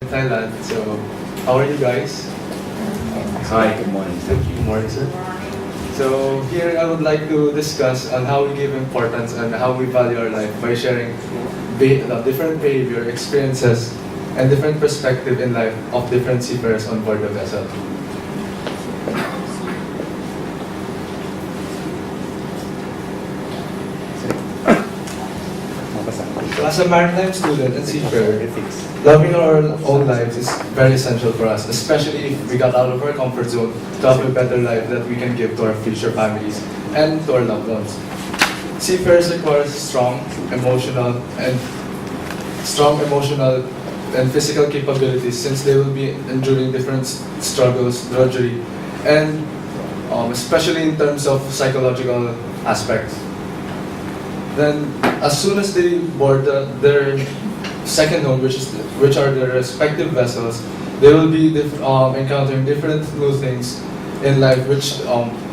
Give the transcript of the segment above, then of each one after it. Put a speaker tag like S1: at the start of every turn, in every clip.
S1: Thailand. So, how are you guys?
S2: Hi, good morning. Thank you.
S1: Good morning, sir. So, here I would like to discuss on how we give importance and how we value our life by sharing different behavior, experiences, and different perspective in life of different seafarers on board the vessel. As a maritime student and seafarer, loving our own lives is very essential for us, especially if we got out of our comfort zone to have a better life that we can give to our future families and to our loved ones. Seafarers require strong emotional and physical capabilities since they will be enduring different struggles, drudgery, and especially in terms of psychological aspects. Then, as soon as they board their second home, which are their respective vessels, they will be encountering different new things in life, which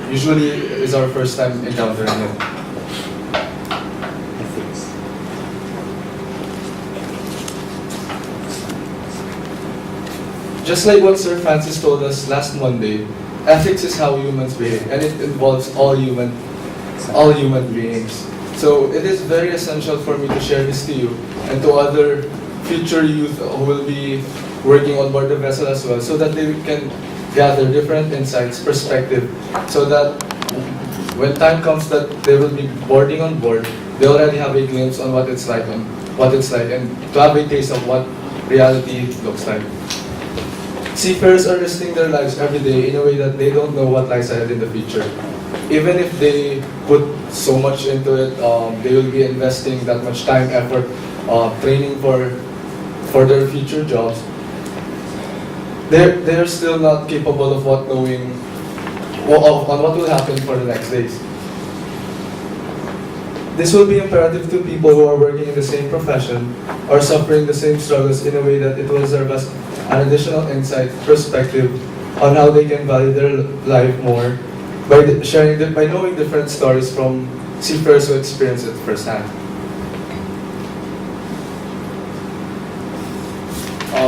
S1: usually is our first time encountering it. Just like what Sir Francis told us last Monday, ethics is how humans behave, and it involves all human beings. So it is very essential for me to share this to you and to other future youth who will be working on board the vessel as well, so that they can gather different insights, perspective, so that when time comes that they will be boarding on board, they already have a glimpse on what it's like and to have a taste of what reality looks like. Seafarers are risking their lives every day in a way that they don't know what lies ahead in the future. Even if they put so much into it, they will be investing that much time, effort, training for their future jobs. They're still not capable of knowing on what will happen for the next days. This will be imperative to people who are working in the same profession or suffering the same struggles in a way that it will serve as an additional insight, perspective on how they can value their life more by knowing different stories from seafarers who experience it firsthand.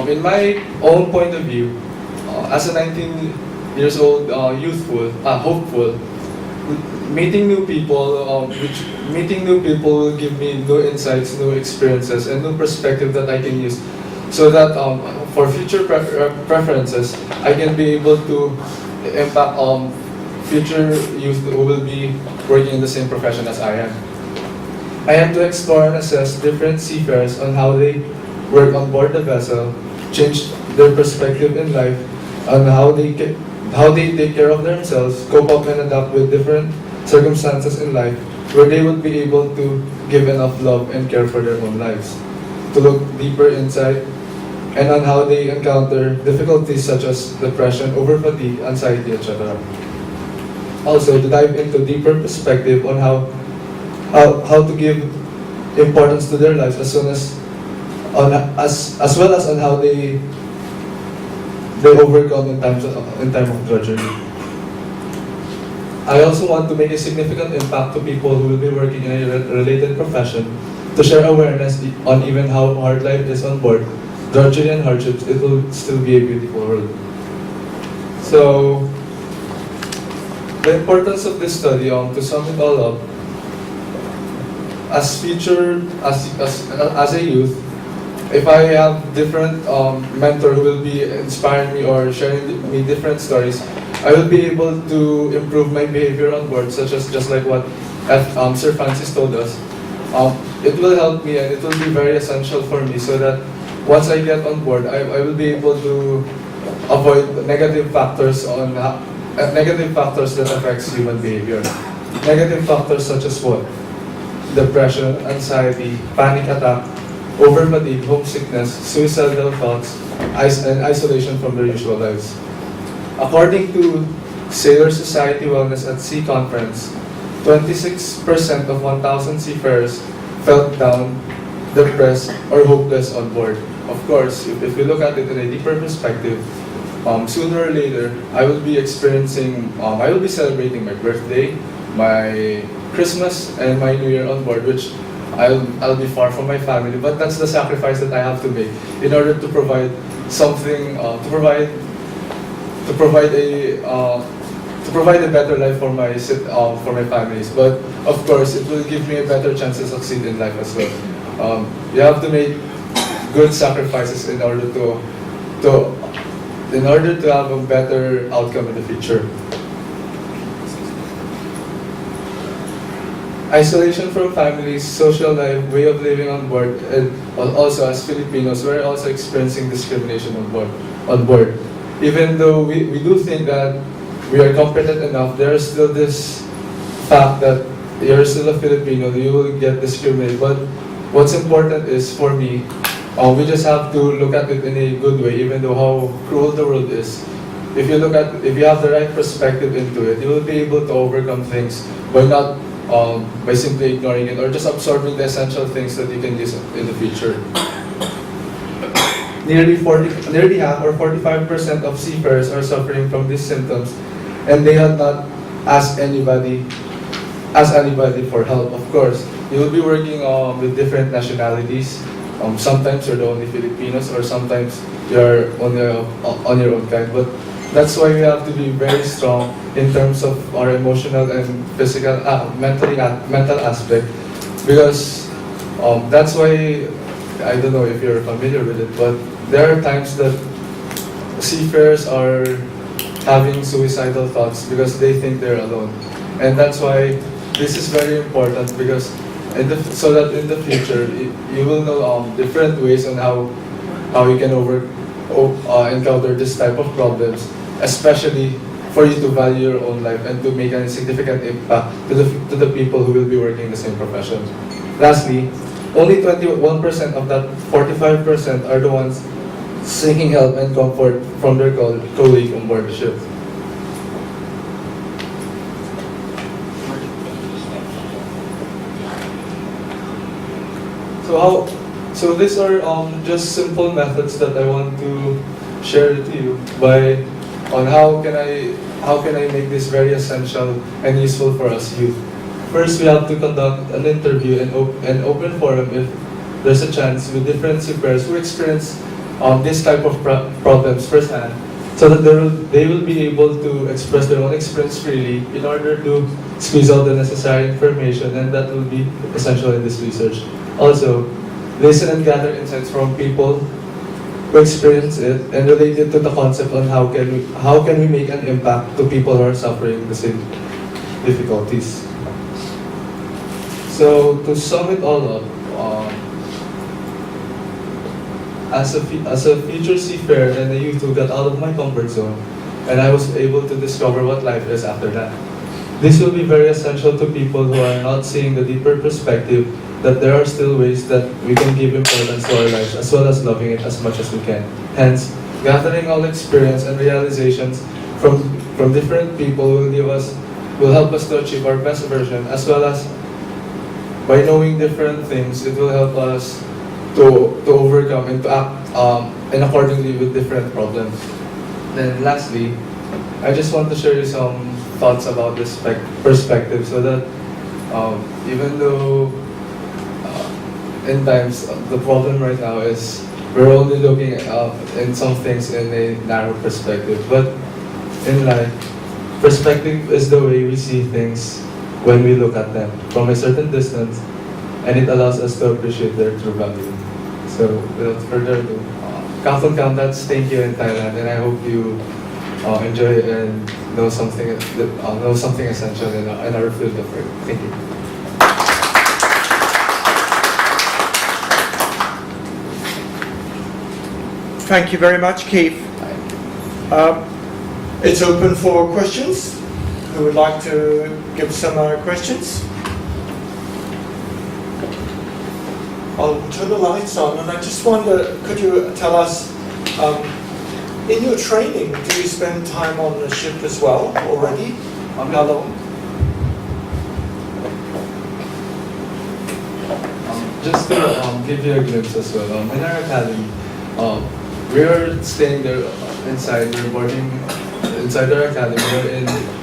S1: In my own point of view, as a 19 years old hopeful, meeting new people will give me new insights, new experiences, and new perspective that I can use, so that for future preferences, I can be able to impact future youth who will be working in the same profession as I am. I have to explore and assess different seafarers on how they work on board the vessel, change their perspective in life, on how they take care of themselves, cope up and adapt with different circumstances in life, where they would be able to give enough love and care for their own lives, to look deeper inside, and on how they encounter difficulties such as depression, over fatigue, anxiety, etc. Also, to dive into deeper perspective on how to give importance to their lives as well as on how they overcome in time of drudgery. I also want to make a significant impact to people who will be working in a related profession, to share awareness on even how hard life is on board, drudgery and hardships. It will still be a beautiful world. So, the importance of this study, to sum it all up, as a youth, if I have different mentor who will be inspiring me or sharing me different stories, I will be able to improve my behavior on board, such as just like what Sir Francis told us. It will help me and it will be very essential for me, so that once I get on board, I will be able to avoid negative factors that affects human behavior. Negative factors such as what? Depression, anxiety, panic attack, over fatigue, homesickness, suicidal thoughts, and isolation from their usual lives. According to Sailor Society Wellness at Sea Conference, 26% of 1,000 seafarers felt down, depressed, or hopeless on board. Of course, if we look at it in a deeper perspective, sooner or later, I will be celebrating my birthday, my Christmas, and my New Year on board, which I'll be far from my family, but that's the sacrifice that I have to make in order to provide something to provide a better life for for my families. But of course, it will give me a better chance to succeed in life as well. You have to make good sacrifices in order to have a better outcome in the future. Isolation from families, social life, way of living on board, and also as Filipinos, we're also experiencing discrimination on board. Even though we do think that we are competent enough, there is still this fact that you're still a Filipino, you will get discriminated. But what's important is, for me, we just have to look at it in a good way, even though how cruel the world is. If you have the right perspective into it, you will be able to overcome things by simply ignoring it or just absorbing the essential things that you can use in the future. Nearly half or 45% of seafarers are suffering from these symptoms, and they have not asked anybody for help. Of course, you will be working with different nationalities. Sometimes you're the only Filipinos, or sometimes you're on your own kind. But that's why we have to be very strong in terms of our emotional and physical, mental aspect, because that's why, I don't know if you're familiar with it, but there are times that seafarers are having suicidal thoughts because they think they're alone, and that's why this is very important, because so that in the future you will know different ways on how you can encounter this type of problems, especially for you to value your own life and to make a significant impact to the people who will be working in the same profession. Lastly, only 21% of that 45% are the ones seeking help and comfort from their colleague on board the ship. So these are just simple methods that I want to share to you on how can I make this very essential and useful for us youth. First, we have to conduct an interview and open forum if there's a chance with different seafarers who experience this type of problems firsthand, so that they will be able to express their own experience freely in order to squeeze out the necessary information, and that will be essential in this research. Also, listen and gather insights from people who experience it and relate it to the concept on how can we make an impact to people who are suffering the same difficulties. So to sum it all up, as a future seafarer and a youth who got out of my comfort zone, and I was able to discover what life is after that. This will be very essential to people who are not seeing the deeper perspective that there are still ways that we can give importance to our lives, as well as loving it as much as we can. Hence, gathering all experience and realizations from different people will help us to achieve our best version, as well as by knowing different things, it will help us to overcome and to act and accordingly with different problems. Then lastly, I just want to share you some thoughts about this perspective, so that even though in times the problem right now is we're only looking in some things in a narrow perspective, but in life, perspective is the way we see things when we look at them from a certain distance, and it allows us to appreciate their true value. So without further ado, count that's thank you in Thailand, and I hope you enjoy and know something essential in our field of work. Thank you.
S3: Thank you very much, Keith. It's open for questions. Who would like to give some questions? I'll turn the lights on, and I just wonder, could you tell us, in your training, do you spend time on the ship as well already? How long?
S1: Just to give you a glimpse as well, in our academy, we are staying there inside. We're boarding inside our academy.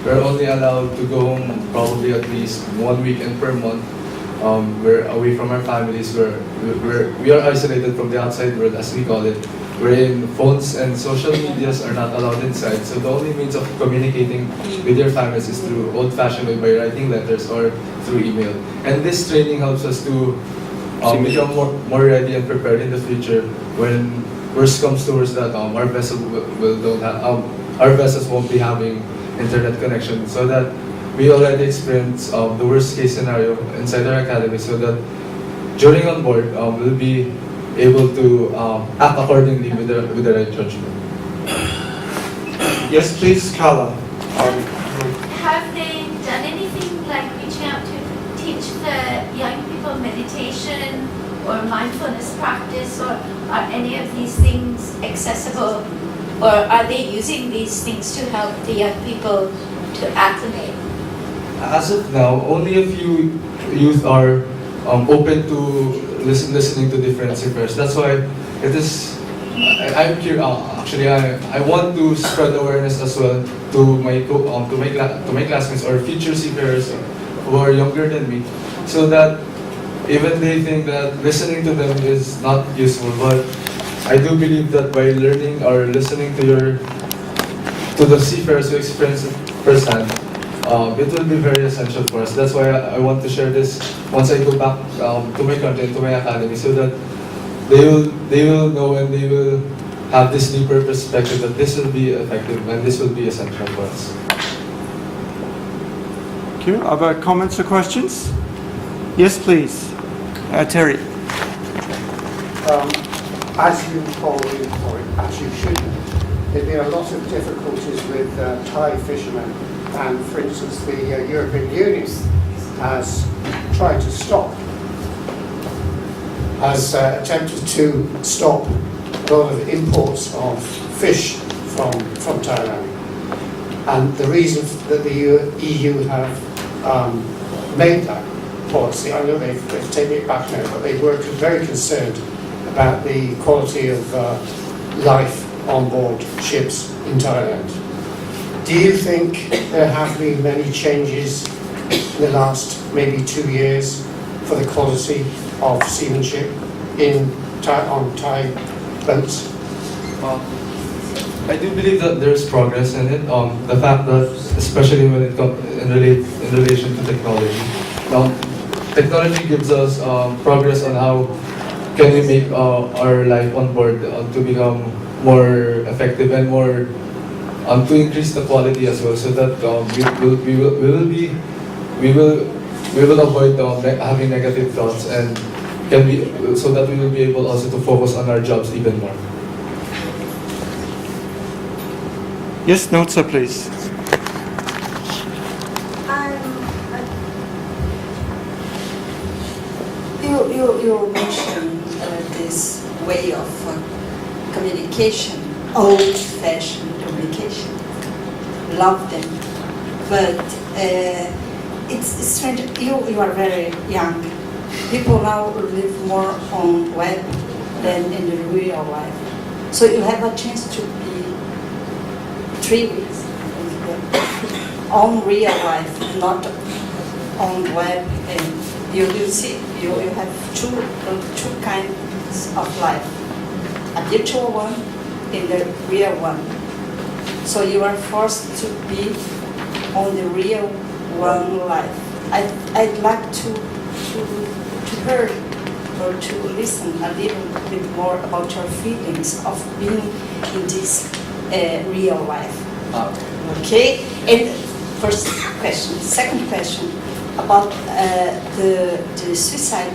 S1: We're only allowed to go home probably at least 1 weekend per month. We're away from our families. We are isolated from the outside world, as we call it. wherein phones and social medias are not allowed inside. So the only means of communicating with your families is through old-fashioned way by writing letters or through email. And this training helps us to become more ready and prepared in the future when worst comes to worst that our vessel our vessels won't be having internet connection, so that we already experience the worst case scenario inside our academy, so that during on board we'll be able to act accordingly with the right judgment.
S3: Yes, please, Carla.
S4: Have they done anything like reaching out to teach the young people meditation or mindfulness practice, or are any of these things accessible, or are they using these things to help the young people to acclimate?
S1: As of now, only a few youth are open to listening to different seafarers. That's why it is. I'm curious. Actually, I want to spread awareness as well to my classmates or future seafarers who are younger than me, so that even they think that listening to them is not useful. But I do believe that by learning or listening to the seafarers who experience it firsthand, it will be very essential for us. That's why I want to share this once I go back to my country and to my academy, so that they will know and they will have this deeper perspective that this will be effective and this will be essential for us.
S3: Thank you. Other comments or questions? Yes, please. Terry.
S5: As you probably, or as you should know, there've been a lot of difficulties with Thai fishermen, and for instance the European Union has tried to stop, has attempted to stop a lot of imports of fish from Thailand. And the reason that the EU have made that policy, I know they've taken it back now, but they were very concerned about the quality of life on board ships in Thailand. Do you think there have been many changes in the last maybe 2 years for the quality of seamanship on Thai boats?
S1: I do believe that there's progress in it. The fact that, especially when it comes in relation to technology, technology gives us progress on how can we make our life on board to become more effective and more to increase the quality as well, so that we will avoid having negative thoughts, and so that we will be able also to focus on our jobs even more.
S3: Yes, Notsa, please.
S6: You mentioned this way of communication, old-fashioned communication. Love them, but it's strange. You are very young. People now live more on web than in the real life. So you have a chance to be 3 weeks on real life, not on web. And you see, you have two kinds of life, a virtual one and the real one. So you are forced to be on the real one life. I'd like to hear or to listen a little bit more about your feelings of being in this real life. Okay? And first question. Second question about the suicide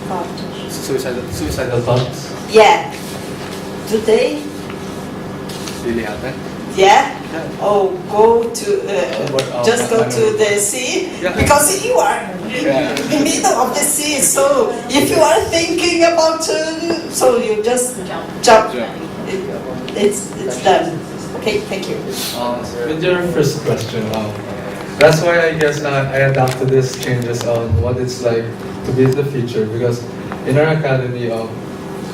S6: thought.
S1: Suicidal thoughts
S6: Yeah. Do they?
S1: really happen?
S6: Yeah. Oh, go to just go to the sea, because you are in the middle of the sea. So if you are thinking about, so you just jump. It's done. Okay, thank you.
S1: With your first question, that's why I guess I adapt to these changes on what it's like to be in the future, because in our academy,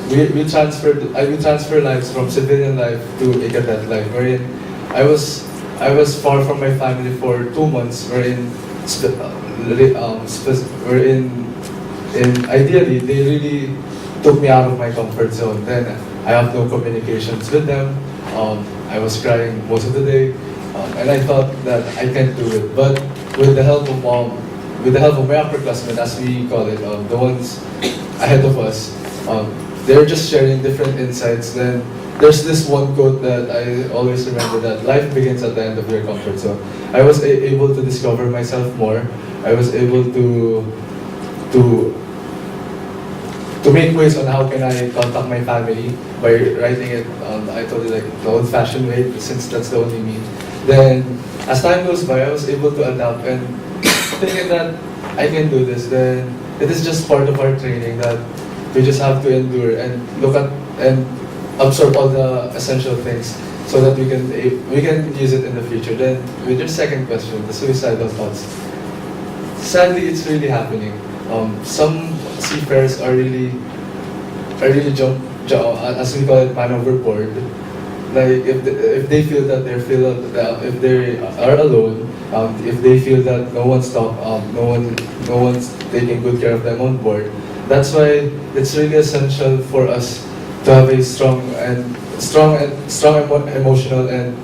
S1: we transfer lives from civilian life to a cadet life, wherein I was far from my family for 2 months, wherein ideally they really took me out of my comfort zone. Then I have no communications with them. I was crying most of the day, and I thought that I can't do it. But with the help of my upperclassmen, as we call it, the ones ahead of us, they're just sharing different insights. Then there's this one quote that I always remember, that life begins at the end of your comfort zone. I was able to discover myself more. I was able to make ways on how can I contact my family by writing it on, I told you, like the old-fashioned way, since that's the only me. Then as time goes by, I was able to adapt and thinking that I can do this. Then it is just part of our training that we just have to endure and look at and absorb all the essential things so that we can use it in the future. Then with your second question, the suicidal thoughts. Sadly, it's really happening. Some seafarers are really jump, as we call it, man overboard. Like if they feel that if they are alone, if they feel that no one's no one's taking good care of them on board. That's why it's really essential for us to have a strong emotional and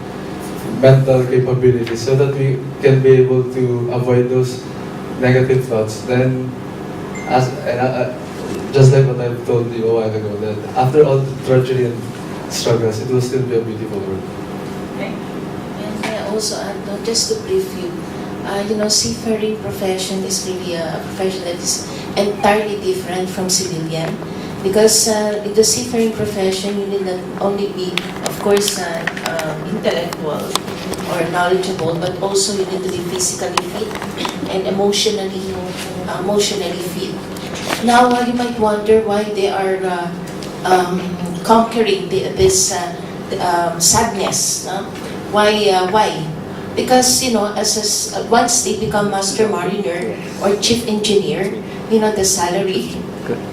S1: mental capability, so that we can be able to avoid those negative thoughts. Then, just like what I've told you a while ago, that after all the tragedy and struggles, it will still be a beautiful world.
S7: Okay. And I also add, just to brief you, seafaring profession is really a profession that is entirely different from civilian, because in the seafaring profession, you need not only be, of course, intellectual or knowledgeable, but also you need to be physically fit and emotionally fit. Now, you might wonder why they are conquering this sadness. No? Why? Because once they become master mariner or chief engineer, the salary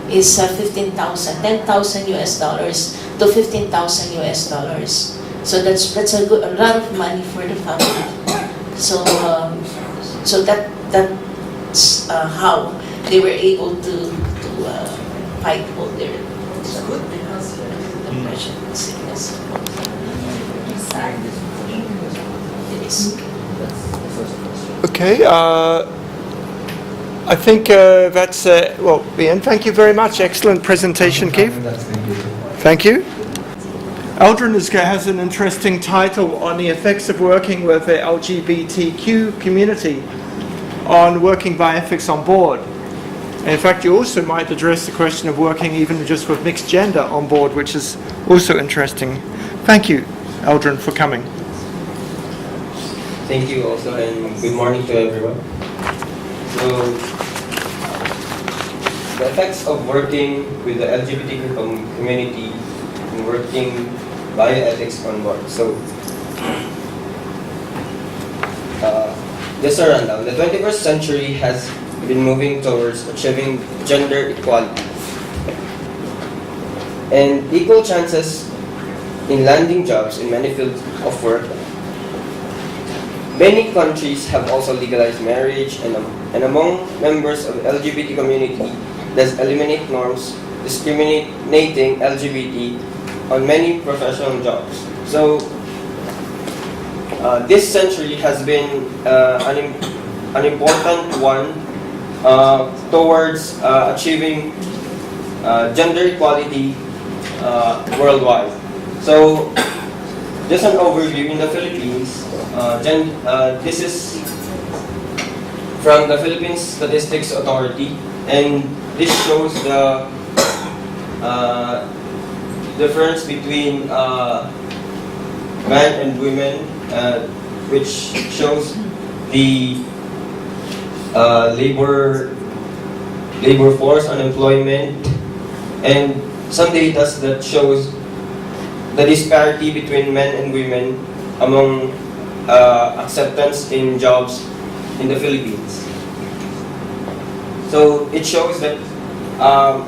S7: is $10,000 US dollars to $15,000 US dollars. So that's a lot of money for the family. So that's how they were able to fight all their depression, sickness. It is.
S3: Okay, I think that's, well, Ian, thank you very much. Excellent presentation, Keith. Thank you. Aldrin has an interesting title on the effects of working with the LGBTQ community on working bioethics on board. And in fact, you also might address the question of working even just with mixed gender on board, which is also interesting. Thank you, Aldrin, for coming.
S8: Thank you also, and good morning to everyone. So, the effects of working with the LGBTQ community and working bioethics on board. So, just a rundown. The 21st century has been moving towards achieving gender equality and equal chances in landing jobs in many fields of work. Many countries have also legalized marriage, and among members of the LGBT community, does eliminate norms discriminating LGBT on many professional jobs. So, this century has been an important one towards achieving gender equality worldwide. So, just an overview in the Philippines. This is from the Philippines Statistics Authority, and this shows the difference between men and women, which shows the labor force, unemployment, and some data that shows the disparity between men and women among acceptance in jobs in the Philippines. So it shows that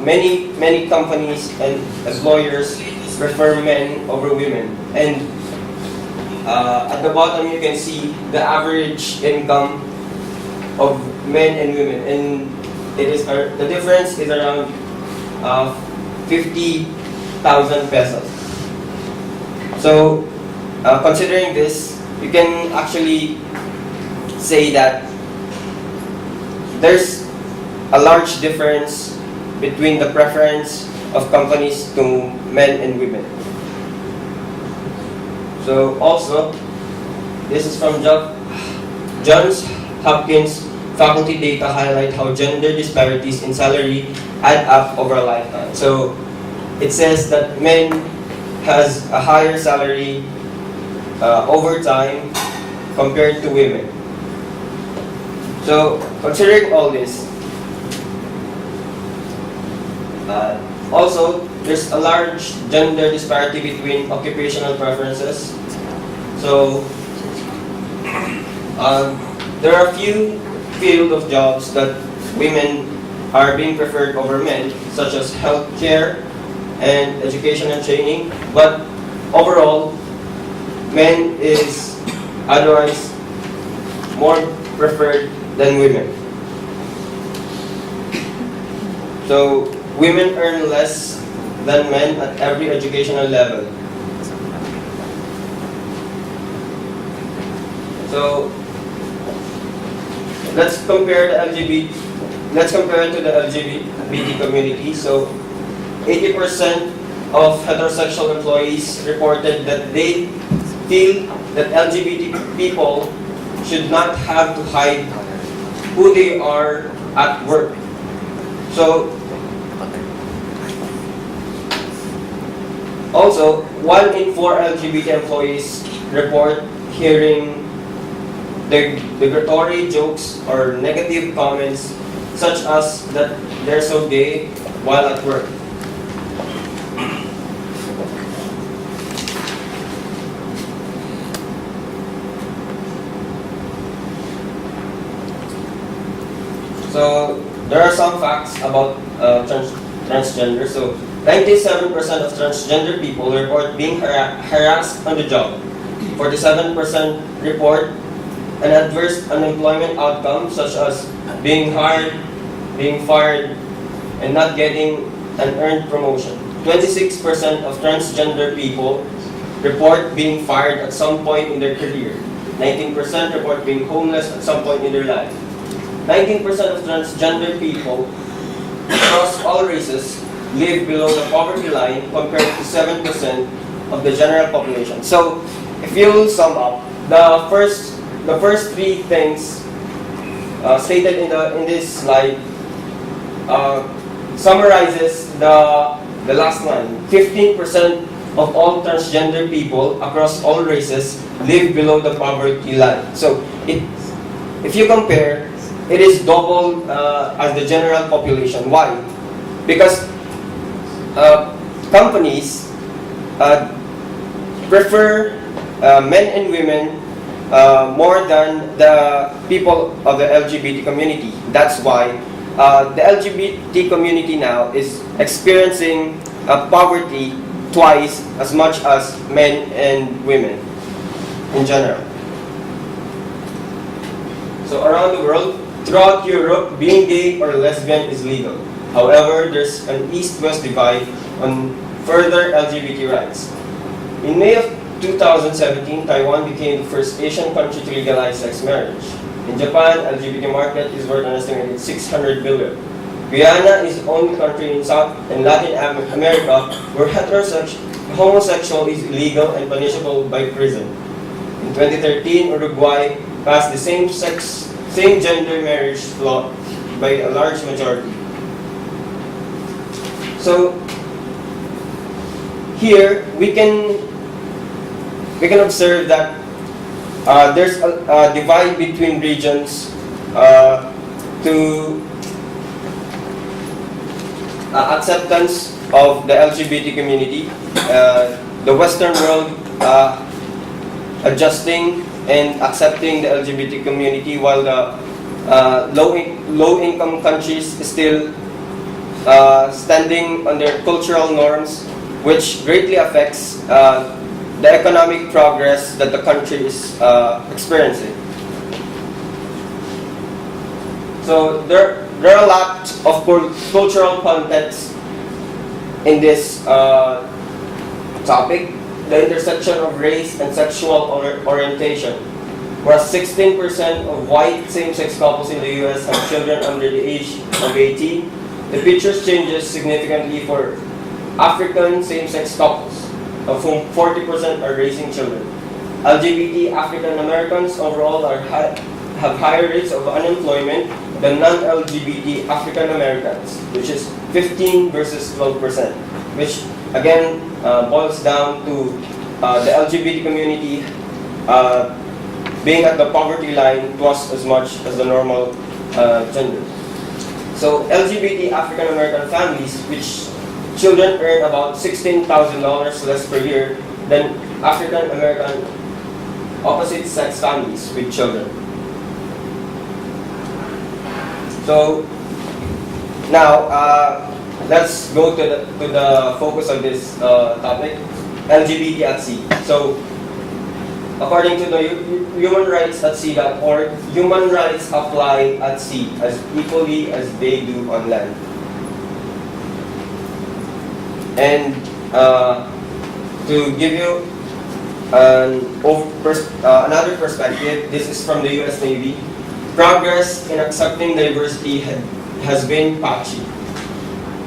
S8: many companies and employers prefer men over women. And at the bottom you can see the average income of men and women, and it is the difference is around 50 pesos. So, considering this, you can actually say that there's a large difference between the preference of companies to men and women. So also, this is from Johns Hopkins faculty data highlight how gender disparities in salary add up over a lifetime. So it says that men has a higher salary over time compared to women. So considering all this, also there's a large gender disparity between occupational preferences. So there are a few fields of jobs that women are being preferred over men, such as healthcare and education and training. But overall, men is otherwise more preferred than women. So women earn less than men at every educational level. So let's compare it to the LGBT community. So 80% of heterosexual employees reported that they feel that LGBT people should not have to hide who they are at work. So also, 1 in 4 LGBT employees report hearing derogatory jokes or negative comments such as that they're so gay while at work. So there are some facts about transgender. So 97% of transgender people report being harassed on the job. 47% report an adverse unemployment outcome such as being hired, being fired, and not getting an earned promotion. 26% of transgender people report being fired at some point in their career. 19% report being homeless at some point in their life. 19% of transgender people across all races live below the poverty line compared to 7% of the general population. So, if you sum up, the first three things stated in this slide summarizes the last line. 15% of all transgender people across all races live below the poverty line. So, if you compare, it is double as the general population. Why? Because companies prefer men and women more than the people of the LGBT community. That's why the LGBT community now is experiencing poverty twice as much as men and women in general. So around the world, throughout Europe, being gay or lesbian is legal. However, there's an east-west divide on further LGBT rights. In May of 2017, Taiwan became the first Asian country to legalize sex marriage. In Japan, LGBT market is worth an estimated $600 billion. Guyana is the only country in South and Latin America where homosexual is illegal and punishable by prison. In 2013, Uruguay passed the same-gender marriage law by a large majority. So here we can observe that there's a divide between regions to acceptance of the LGBT community. The Western world adjusting and accepting the LGBT community, while the low-income countries still standing on their cultural norms, which greatly affects the economic progress that the country is experiencing. So there are a lot of cultural contexts in this topic, the intersection of race and sexual orientation. Whereas 16% of white same-sex couples in the US have children under the age of 18, the picture changes significantly for African same-sex couples, of whom 40% are raising children. LGBT African Americans overall have higher rates of unemployment than non-LGBT African Americans, which is 15 versus 12%, which again boils down to the LGBT community being at the poverty line twice as much as the normal gender. So LGBT African American families, which children earn about $16,000 less per year than African American opposite sex families with children. So now let's go to the focus of this topic, LGBT at sea. So according to the humanrights@sea.org, human rights apply at sea as equally as they do on land. And to give you another perspective, this is from the US Navy. Progress in accepting diversity has been patchy.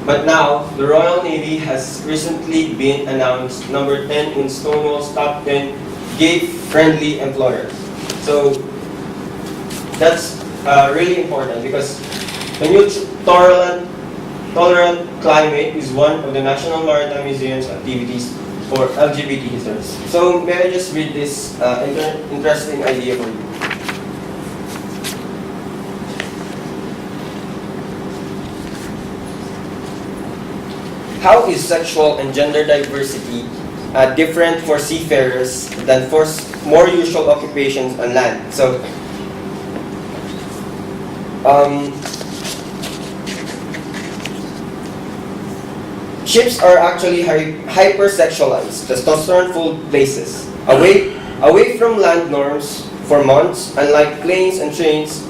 S8: But now, the Royal Navy has recently been announced number 10 in Stonewall's top 10 gay-friendly employers. So that's really important because the new tolerant climate is one of the National Maritime Museum's activities for LGBT histories. So may I just read this interesting idea for you? How is sexual and gender diversity different for seafarers than for more usual occupations on land? So, ships are actually hypersexualized, testosterone-full places, away from land norms for months, unlike planes and trains,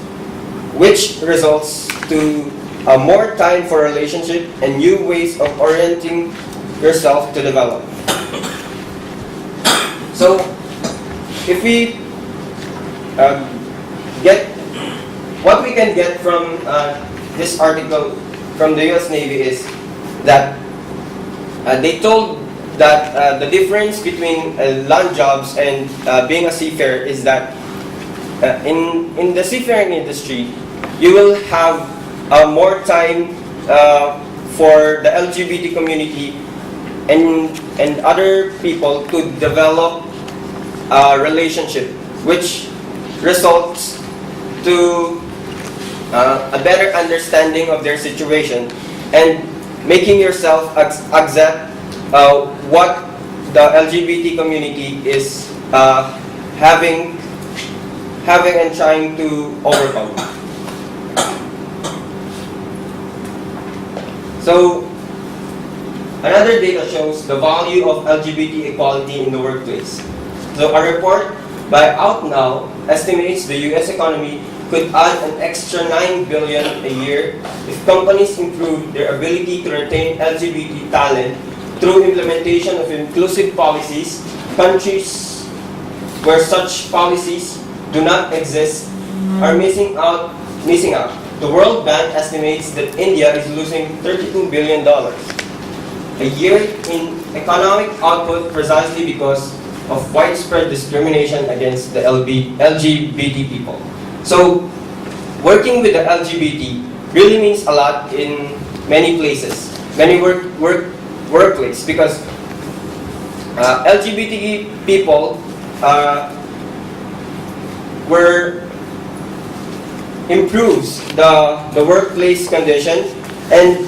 S8: which results to more time for relationship and new ways of orienting yourself to develop. So, if we get what we can get from this article from the US Navy is that they told that the difference between land jobs and being a seafarer is that in the seafaring industry, you will have more time for the LGBT community and other people to develop a relationship, which results to a better understanding of their situation and making yourself accept what the LGBT community is having and trying to overcome. So, another data shows the value of LGBT equality in the workplace. So, a report by OutNow estimates the US economy could add an extra $9 billion a year if companies improve their ability to retain LGBT talent through implementation of inclusive policies. Countries where such policies do not exist are missing out. The World Bank estimates that India is losing $32 billion a year in economic output precisely because of widespread discrimination against the LGBT people. So, working with the LGBT really means a lot in many places, many workplaces, because LGBT people improves the workplace condition and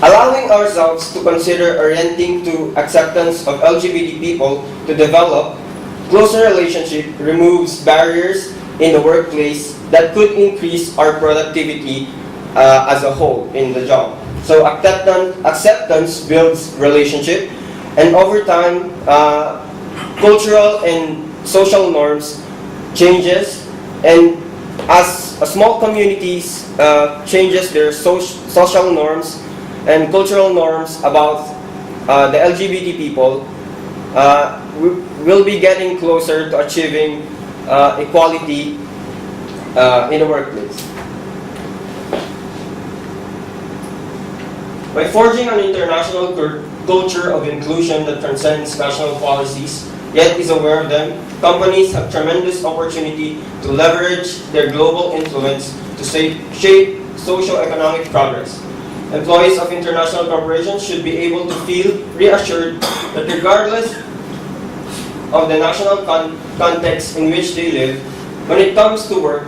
S8: allowing ourselves to consider orienting to acceptance of LGBT people to develop closer relationship removes barriers in the workplace that could increase our productivity as a whole in the job. So acceptance builds relationship, and over time, cultural and social norms changes, and as small communities changes their social norms and cultural norms about the LGBT people, will be getting closer to achieving equality in the workplace. By forging an international culture of inclusion that transcends national policies, yet is aware of them, companies have tremendous opportunity to leverage their global influence to shape socio-economic progress. Employees of international corporations should be able to feel reassured that regardless of the national context in which they live, when it comes to work,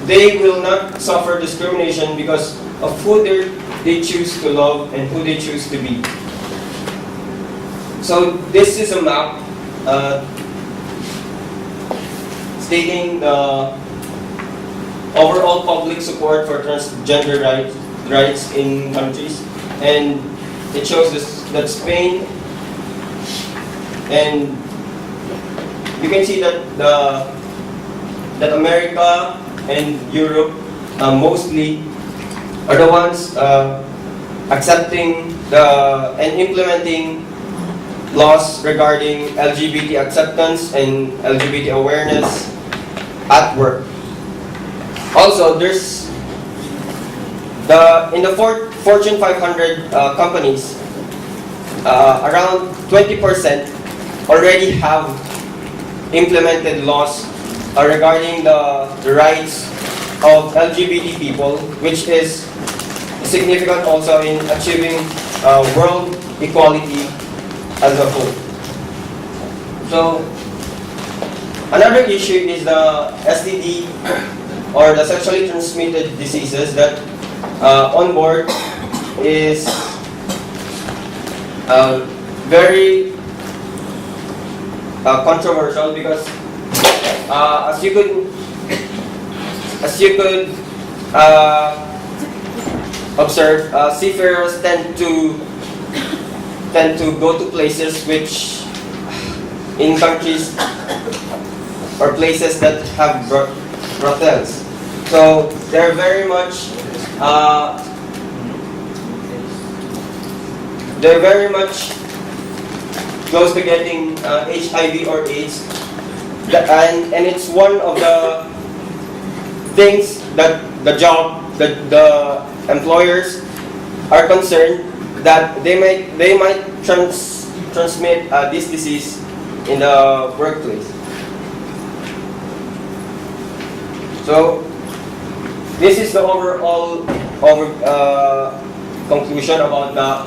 S8: they will not suffer discrimination because of who they choose to love and who they choose to be. So this is a map stating the overall public support for transgender rights in countries, and it shows that Spain, and you can see that that America and Europe mostly are the ones accepting and implementing laws regarding LGBT acceptance and LGBT awareness at work. Also, there's in the Fortune 500 companies, around 20% already have implemented laws regarding the rights of LGBT people, which is significant also in achieving world equality as a whole. So, another issue is the STD, or the sexually transmitted diseases, that onboard is very controversial because as you could observe, seafarers tend to go to places which, in countries or places that have brothels. So they're very much close to getting HIV or AIDS, and it's one of the things that the employers are concerned that they might transmit this disease in the workplace. So this is the overall conclusion about the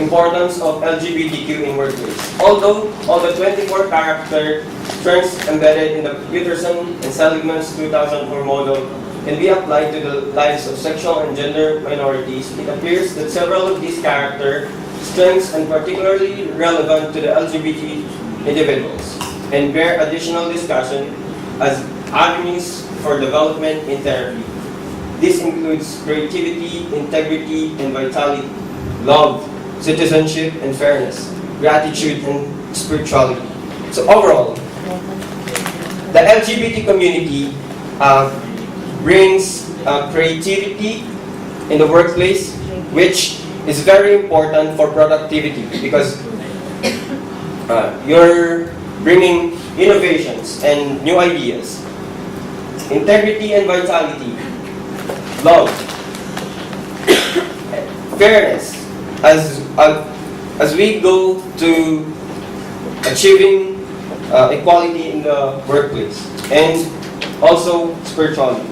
S8: importance of LGBTQ in workplace. Although all the 24 character strengths embedded in the Peterson and Seligman's 2004 model can be applied to the lives of sexual and gender minorities, it appears that several of these character strengths are particularly relevant to the LGBT individuals and bear additional discussion as avenues for development in therapy. This includes creativity, integrity, and vitality, love, citizenship and fairness, gratitude and spirituality. So overall, the LGBT community brings creativity in the workplace, which is very important for productivity because you're bringing innovations and new ideas. Integrity and vitality, love, fairness, as we go to achieving equality in the workplace, and also spirituality.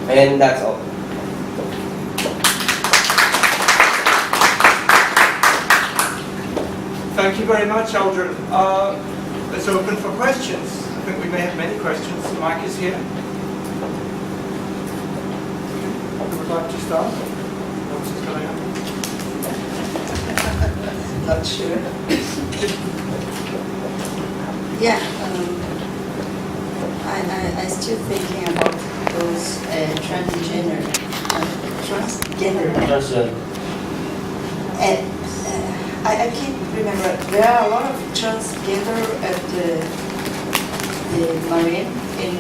S8: And that's all.
S3: Thank you very much, Aldrin. Let's open for questions. I think we may have many questions. The mic is here. Who would like to start? What's going on?
S6: Not sure. Yeah, I still thinking about those transgender. And I can't remember. There are a lot of transgender at the Marine in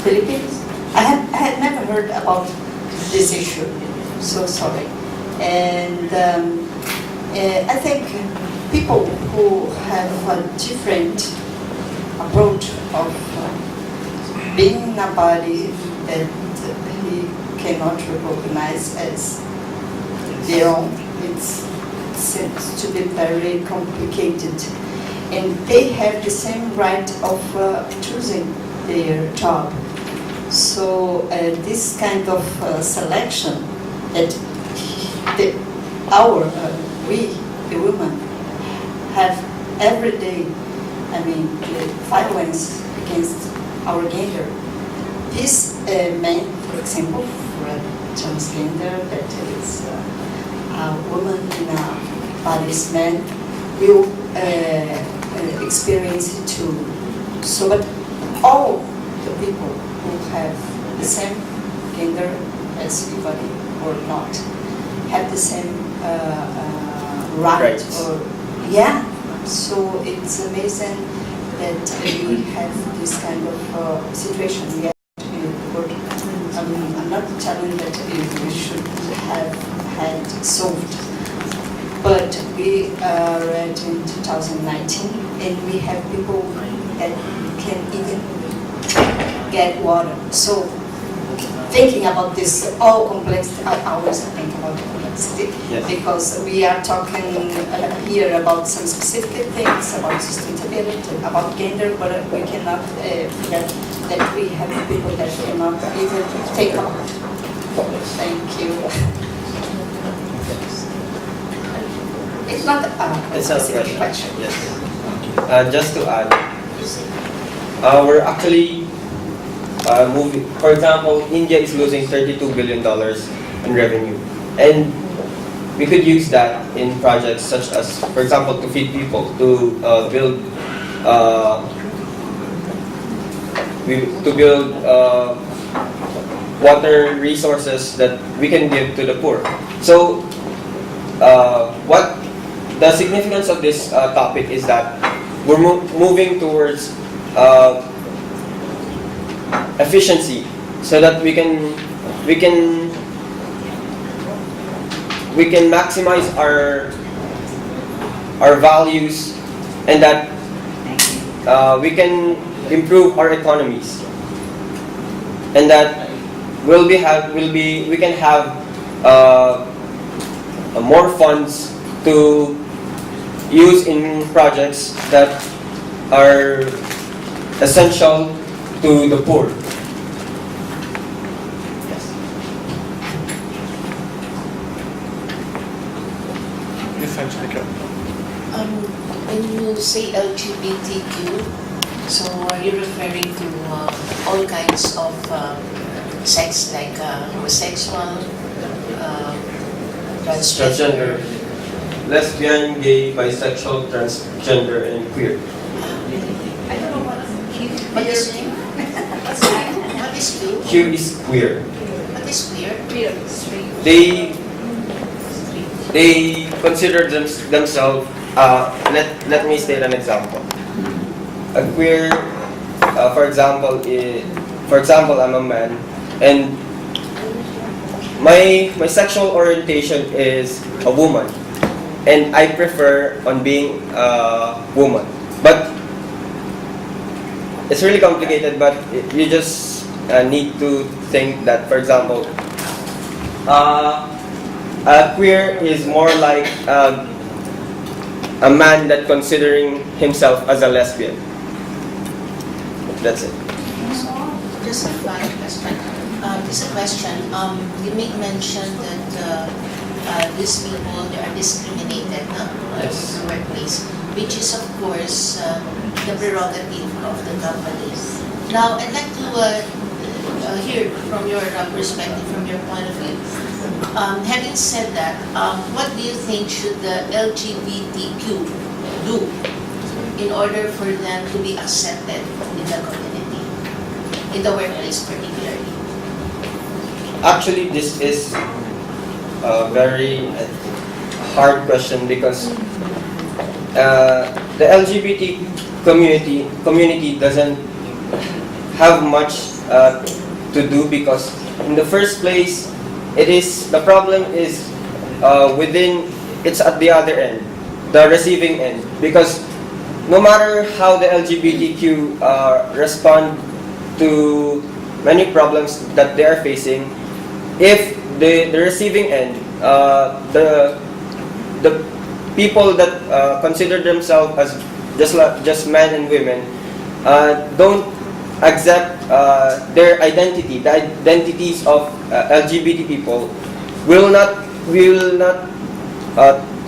S6: Philippines. I had never heard about this issue. So sorry. And I think people who have a different approach of being a body that he cannot recognize as their own, it seems to be very complicated. And they have the same right of choosing their job. So this kind of selection that we, the women, have every day, I mean, the violence against our gender. This man, for example, for a transgender that is a woman in a body's man, will experience it too. So, but all the people who have the same gender as everybody or not have the same right.
S8: Rights.
S6: Or yeah. So it's amazing that we have this kind of situation. We have I'm not telling that we should have had solved, but we are in 2019 and we have people that can even get water. So thinking about this all complex, I always think about complexity.
S8: Yes.
S6: Because we are talking here about some specific things, about sustainability, about gender, but we cannot forget that we have people that cannot even take up. Thank you. It's not a specific question.
S8: Yes. Just to add, we're actually moving. For example, India is losing $32 billion in revenue, and we could use that in projects such as, for example, to feed people, to build water resources that we can give to the poor. So, what the significance of this topic is that we're moving towards efficiency, so that we can maximize our values, and that we can improve our economies, and that we can have more funds to use in projects that are essential to the poor. Yes.
S7: When you say LGBTQ, so are you referring to all kinds of sex, like homosexual,
S8: Transgender, lesbian, gay, bisexual, transgender, and queer.
S7: I don't know what is Q? What is Q?
S8: Q is queer.
S7: What is queer?
S8: They consider themselves. Let me state an example. A queer, for example, I'm a man, and my sexual orientation is a woman, and I prefer on being a woman. But it's really complicated. But you just need to think that, for example, a queer is more like a man that considering himself as a lesbian. That's it.
S7: Just a final question. Just a question. You made mention that these people, they are discriminated in the workplace, which is of course the prerogative of the companies. Now, I'd like to hear from your perspective, from your point of view. Having said that, what do you think should the LGBTQ do in order for them to be accepted in the community, in the workplace particularly?
S8: Actually, this is a very hard question, because the LGBT community doesn't have much to do, because in the first place, the problem is it's at the other end, the receiving end, because no matter how the LGBTQ respond to many problems that they are facing, if the receiving end, the people that consider themselves as just men and women, don't accept their identity, the identities of LGBT people, will not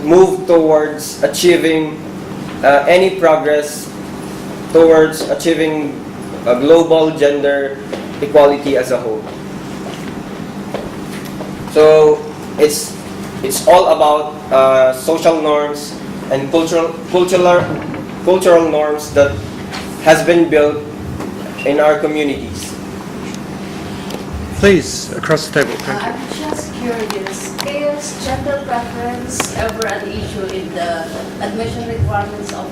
S8: move towards achieving any progress towards achieving a global gender equality as a whole. So it's all about social norms and cultural norms that has been built in our communities.
S3: Please, across the table. Thank you.
S9: I'm just curious, is gender preference ever an issue in the admission requirements of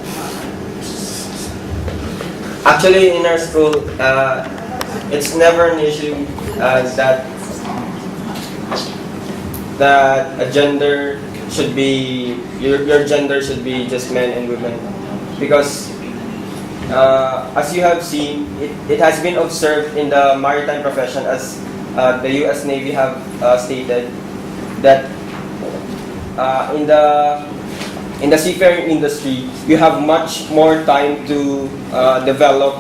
S8: Actually, in our school, it's never an issue that a gender should be your gender should be just men and women, because as you have seen, it has been observed in the maritime profession, as the U.S. Navy have stated, that in the seafaring industry, you have much more time to develop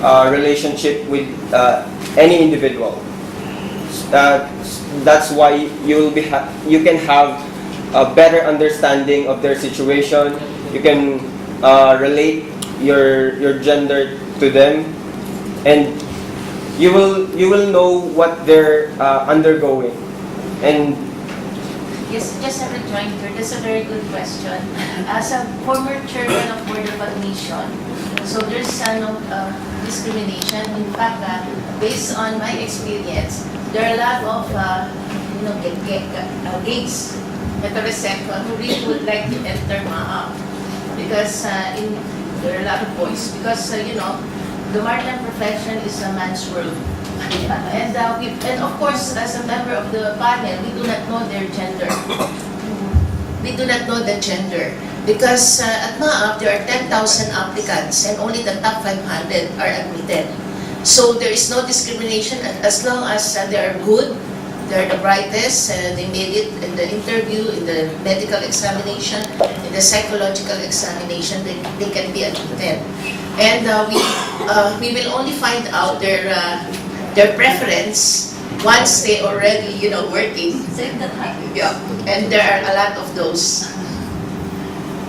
S8: a relationship with any individual. That's why you can have a better understanding of their situation. You can relate your gender to them, and you will know what they're undergoing. And
S7: Yes, just a rejoinder. That's a very good question. As a former chairman of Board of Admission, so there's no discrimination. In fact, based on my experience, there are a lot of gays, heterosexual, who really would like to enter MAAP, because there are a lot of boys. Because the maritime profession is a man's world. And of course, as a member of the panel, we do not know their gender. We do not know the gender because at MAAP there are 10,000 applicants and only the top 500 are admitted. So there is no discrimination as long as they are good, they are the brightest, they made it in the interview, in the medical examination, in the psychological examination, they can be admitted. And we will only find out their preference once they already, working. Yeah, and there are a lot of those.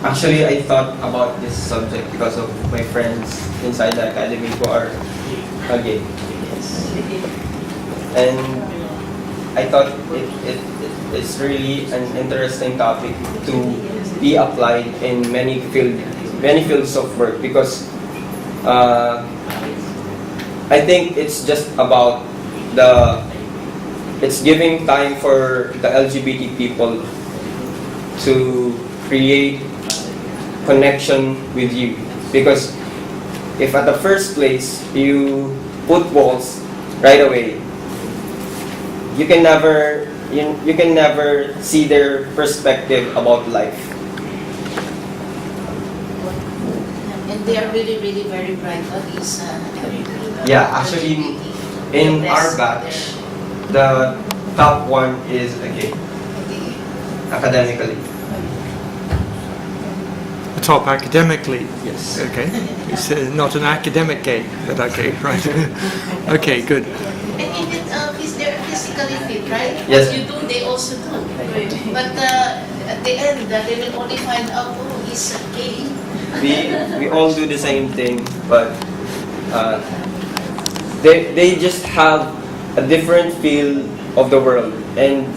S8: actually, I thought about this subject because of my friends inside the academy who are gay. And I thought it's really an interesting topic to be applied in many fields of work, because I think it's just about it's giving time for the LGBT people to create connection with you, because if at the first place you put walls right away, you can never see their perspective about life.
S7: And they are really, really very bright. These
S8: Yeah, actually, in our batch, the top one is a gay, academically.
S3: Top academically.
S8: Yes.
S3: Okay. It's not an academic gay, but okay, right. Okay, good.
S7: And even they're physically fit, right?
S8: Yes.
S7: What you do, they also do. But at the end, they will only find out, oh, he's gay.
S8: We all do the same thing, but they just have a different feel of the world and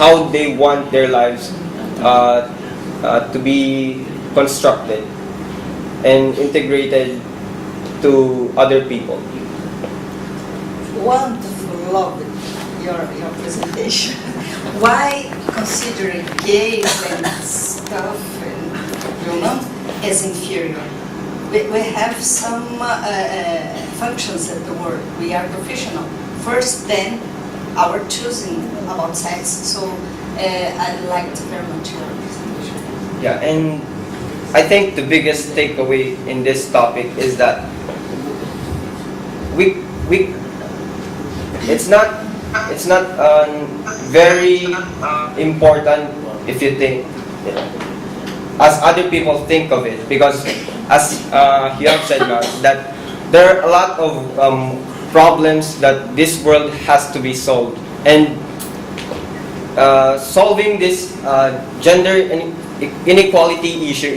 S8: how they want their lives to be constructed and integrated to other people.
S6: Wonderful, love it, your presentation. Why considering gays and stuff and as inferior? We have some functions at the work. We are professional. First, then, our choosing about sex. So I'd like to very much hear.
S8: Yeah, and I think the biggest takeaway in this topic is that it's not very important if you think as other people think of it, because as you have said now, that there are a lot of problems that this world has to be solved, and solving this gender inequality issue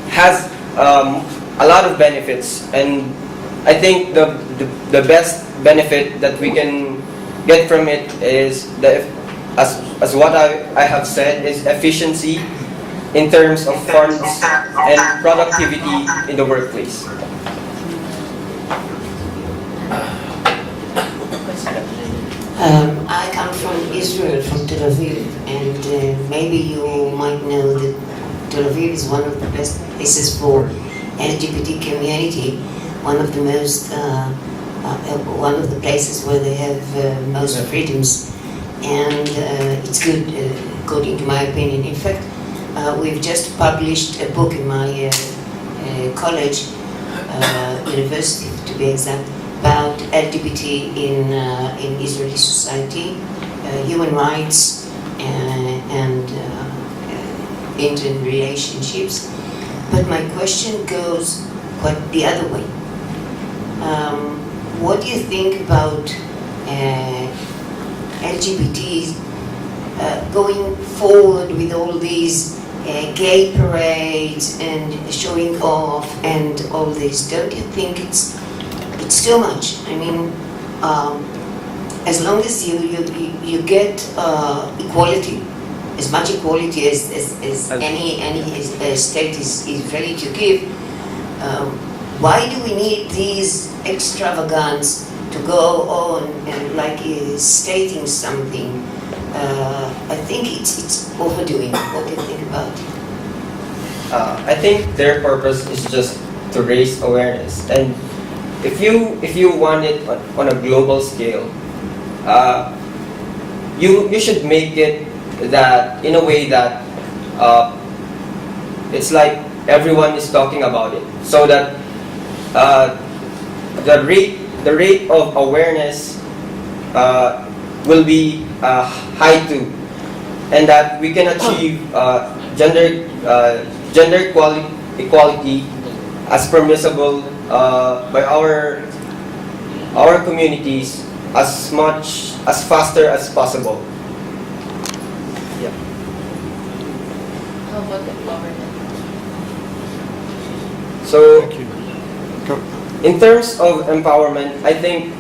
S8: has a lot of benefits, and I think the best benefit that we can get from it is as what I have said, is efficiency in terms of funds and productivity in the workplace.
S10: I come from Israel, from Tel Aviv, and maybe you might know that Tel Aviv is one of the best places for LGBT community, one of the places where they have most freedoms, and it's good, according to my opinion. In fact, we've just published a book in my college, university to be exact, about LGBT in Israeli society, human rights and interrelationships. But my question goes quite the other way. What do you think about LGBTs going forward with all these gay parades and showing off and all this? Don't you think it's too much? I mean, as long as you get equality, as much equality as any state is ready to give, why do we need these extravagance to go on and stating something? I think it's overdoing. What do you think about it?
S8: I think their purpose is just to raise awareness, and if you want it on a global scale, you should make it that in a way that it's like everyone is talking about it, so that the rate of awareness will be high too, and that we can achieve gender equality as permissible by our communities as faster as possible. Yeah.
S7: How about empowerment?
S8: So, in terms of empowerment, I think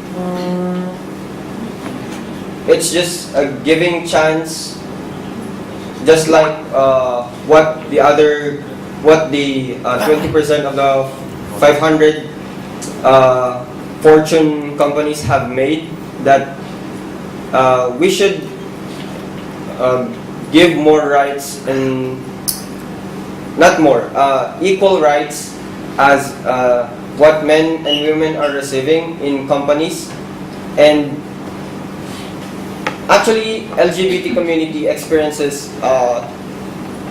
S8: it's just a giving chance, just like what the 20% of the 500 Fortune companies have made, that we should give more rights, and not more, equal rights as what men and women are receiving in companies. And actually, LGBT community experiences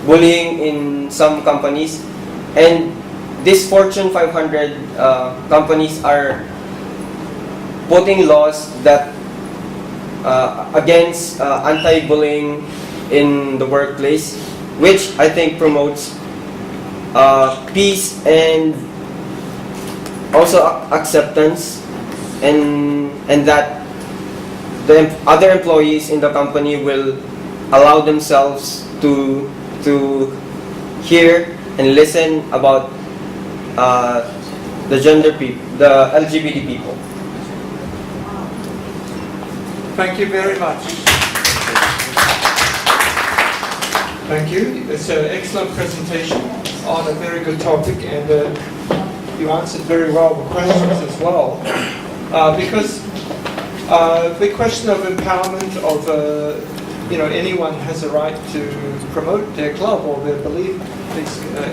S8: bullying in some companies, and these Fortune 500 companies are putting laws that against anti-bullying in the workplace, which I think promotes peace and also acceptance, and that the other employees in the company will allow themselves to hear and listen about the LGBT people.
S3: Thank you very much. Thank you. It's an excellent presentation on a very good topic, and you answered very well the questions as well. Because the question of empowerment of anyone has a right to promote their club or their belief,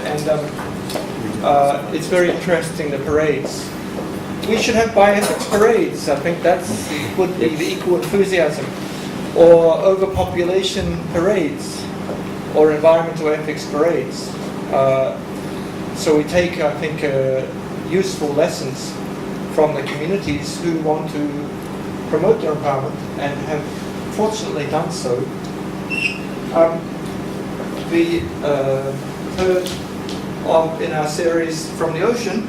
S3: and it's very interesting, the parades. we should have bioethics parades. I think that's would be the equal enthusiasm, or overpopulation parades, or environmental ethics parades. So we take, I think, useful lessons from the communities who want to promote their empowerment and have fortunately done so. The third in our series from the ocean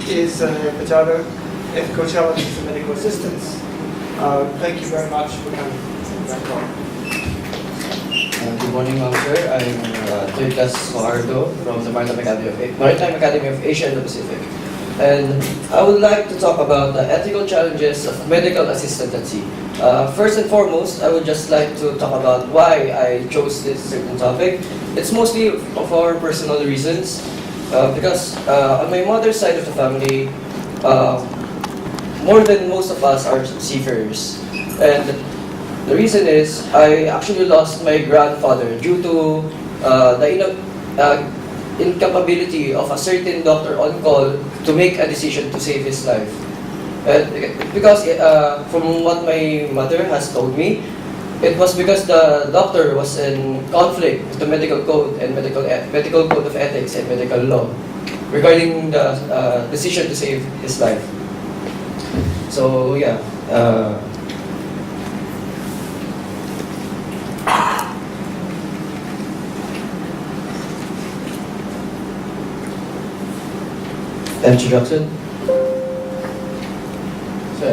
S3: is Fajardo, Ethical Challenges to Medical Assistance. Thank you very much for coming.
S11: Good morning, Ma'am Sir. I'm third class Fajardo from the Maritime Academy of Asia and the Pacific. And I would like to talk about the ethical challenges of medical assistant at sea. First and foremost, I would just like to talk about why I chose this certain topic. It's mostly for personal reasons, because on my mother's side of the family, more than most of us are seafarers. And the reason is, I actually lost my grandfather due to the incapability of a certain doctor on call to make a decision to save his life. Because from what my mother has told me, it was because the doctor was in conflict with the medical code and medical code of ethics and medical law regarding the decision to save his life. So yeah. Introduction. So,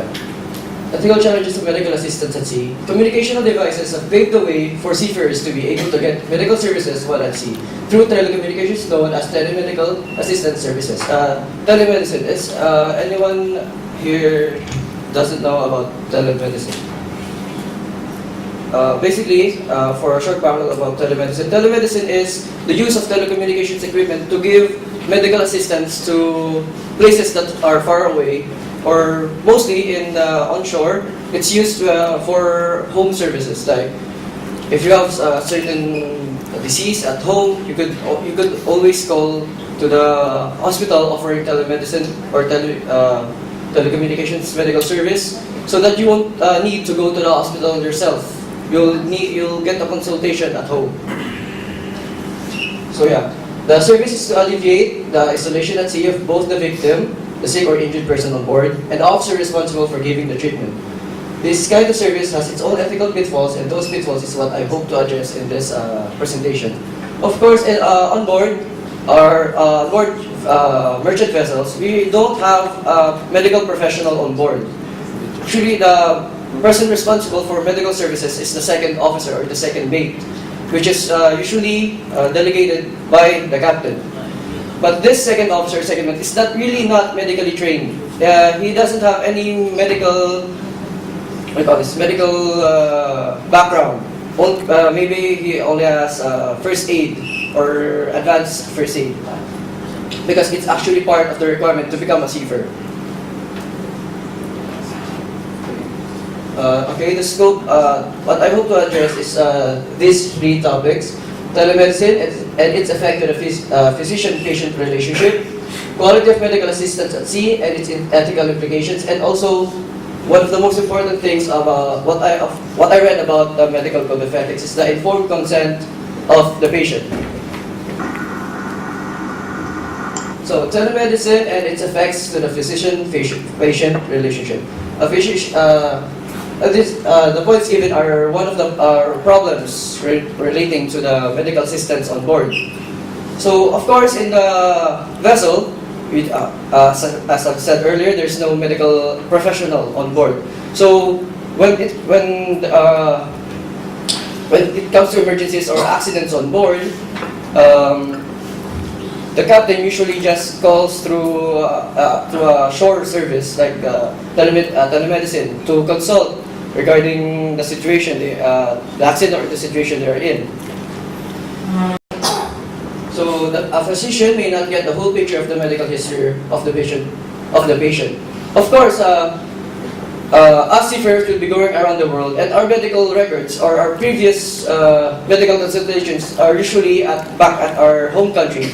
S11: ethical challenges of medical assistance at sea. Communicational devices have paved the way for seafarers to be able to get medical services while at sea through telecommunications known as telemedical assistance services. Telemedicine is anyone here doesn't know about telemedicine? Basically, for a short panel about telemedicine, telemedicine is the use of telecommunications equipment to give medical assistance to places that are far away, or mostly in onshore. It's used for home services. Like if you have a certain disease at home, you could always call to the hospital offering telemedicine or telecommunications medical service, so that you won't need to go to the hospital yourself. You'll get a consultation at home. So yeah. The service is to alleviate the isolation at sea of both the victim, the sick or injured person on board, and the officer responsible for giving the treatment. This kind of service has its own ethical pitfalls, and those pitfalls is what I hope to address in this presentation. Of course, on board merchant vessels, we don't have a medical professional on board. Actually, the person responsible for medical services is the second officer or the second mate, which is usually delegated by the captain. But this second officer, second mate, is not medically trained. He doesn't have any medical background. Maybe he only has first aid or advanced first aid, because it's actually part of the requirement to become a seafarer. Okay, the scope, what I hope to address is these three topics: telemedicine and its effect on the physician-patient relationship, quality of medical assistance at sea and its ethical implications, and also one of the most important things about what I read about the medical code of ethics is the informed consent of the patient. So, telemedicine and its effects to the physician-patient relationship. The points given are one of the problems relating to the medical assistance on board. So, of course, in the vessel, as I've said earlier, there's no medical professional on board. So, when it comes to emergencies or accidents on board, the captain usually just calls through a shore service like telemedicine to consult regarding the situation, the accident or the situation they are in. So a physician may not get the whole picture of the medical history of the patient. Of course, us seafarers will be going around the world, and our medical records or our previous medical consultations are usually back at our home country.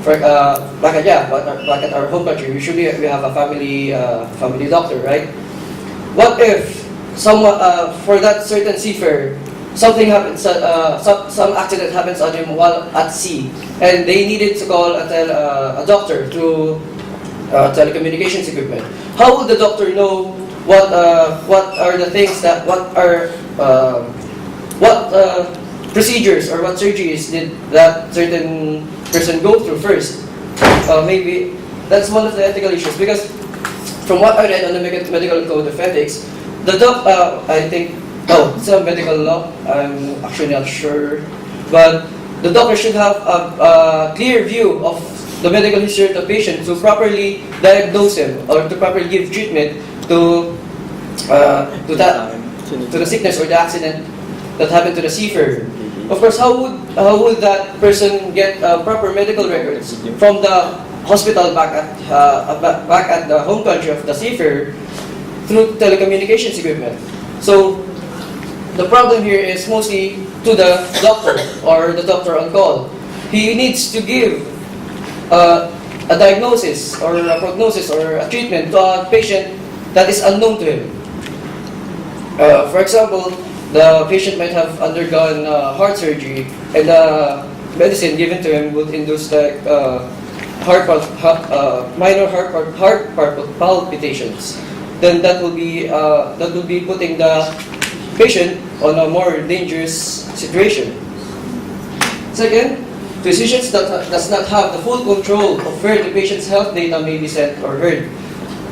S11: back at our home country, usually we have a family doctor, right? What if for that certain seafarer, something happens, some accident happens on him while at sea, and they needed to call a doctor through telecommunications equipment? How would the doctor know what are the things that procedures or what surgeries did that certain person go through first? Maybe that's one of the ethical issues, because from what I read on the medical code of ethics, I think, it's a medical law, I'm actually not sure, but the doctor should have a clear view of the medical history of the patient to properly diagnose him or to properly give treatment to the sickness or the accident that happened to the seafarer. Of course, how would that person get proper medical records from the hospital back at the home country of the seafarer through telecommunications equipment? So the problem here is mostly to the doctor or the doctor on call. He needs to give a diagnosis or a prognosis or a treatment to a patient that is unknown to him. For example, the patient might have undergone heart surgery, and the medicine given to him would induce like minor heart palpitations. Then that will be putting the patient on a more dangerous situation. Second, physicians does not have the full control of where the patient's health data may be sent or heard,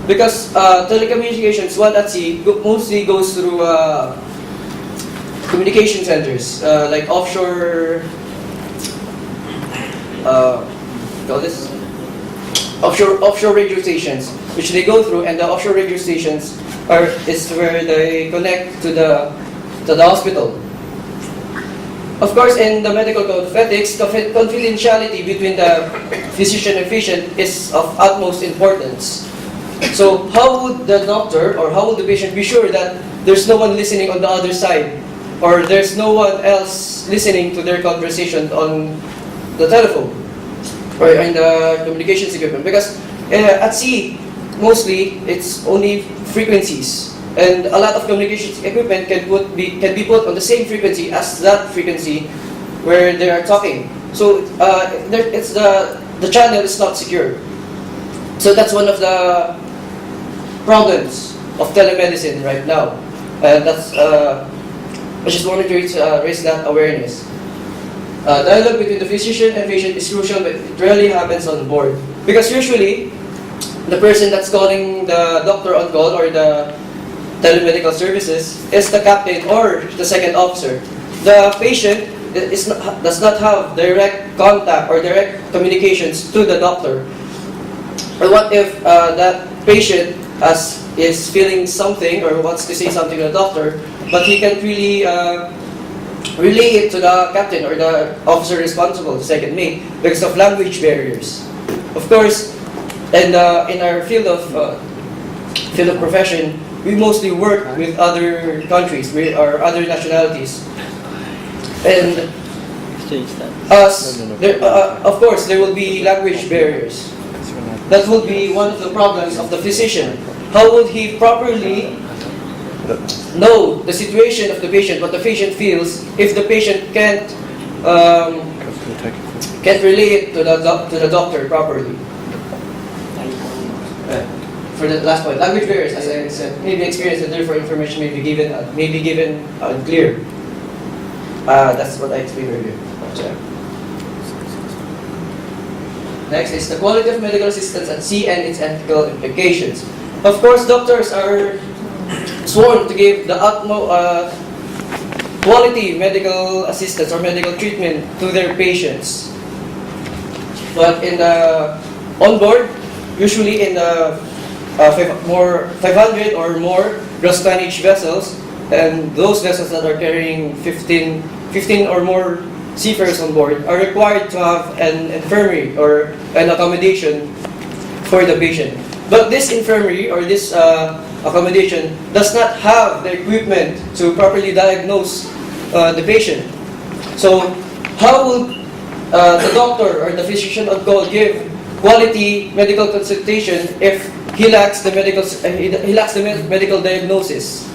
S11: because telecommunications while at sea mostly goes through communication centers like offshore offshore radio stations, which they go through, and the offshore radio stations is where they connect to the hospital. Of course, in the medical code of ethics, confidentiality between the physician and patient is of utmost importance. So how would the doctor or how would the patient be sure that there's no one listening on the other side, or there's no one else listening to their conversation on the telephone or in the communications equipment? Because at sea, mostly it's only frequencies, and a lot of communications equipment can be put on the same frequency as that frequency where they are talking. So it's the channel is not secure. So that's one of the problems of telemedicine right now, and that's I just wanted to raise that awareness. Dialogue between the physician and patient is crucial, but it rarely happens on board, because usually the person that's calling the doctor on call or the telemedical services is the captain or the second officer. The patient does not have direct contact or direct communications to the doctor. Or what if that patient is feeling something or wants to say something to the doctor, but he can't really relay it to the captain or the officer responsible, the second mate, because of language barriers. Of course, and in our field of profession, we mostly work with other countries, or other nationalities, and of course there will be language barriers. That will be one of the problems of the physician. How would he properly know the situation of the patient, what the patient feels, if the patient can't relay it to the doctor properly? For the last point, language barriers, as I said, may be experienced and therefore information may be given unclear. That's what I explained earlier. Next is the quality of medical assistance at sea and its ethical implications. Of course, doctors are sworn to give the utmost quality medical assistance or medical treatment to their patients. But in the onboard, usually in the 500 or more gross tonnage vessels, and those vessels that are carrying 15 or more seafarers on board are required to have an infirmary or an accommodation for the patient. But this infirmary or this accommodation does not have the equipment to properly diagnose the patient. So how would the doctor or the physician on call give quality medical consultation if he lacks the medical diagnosis.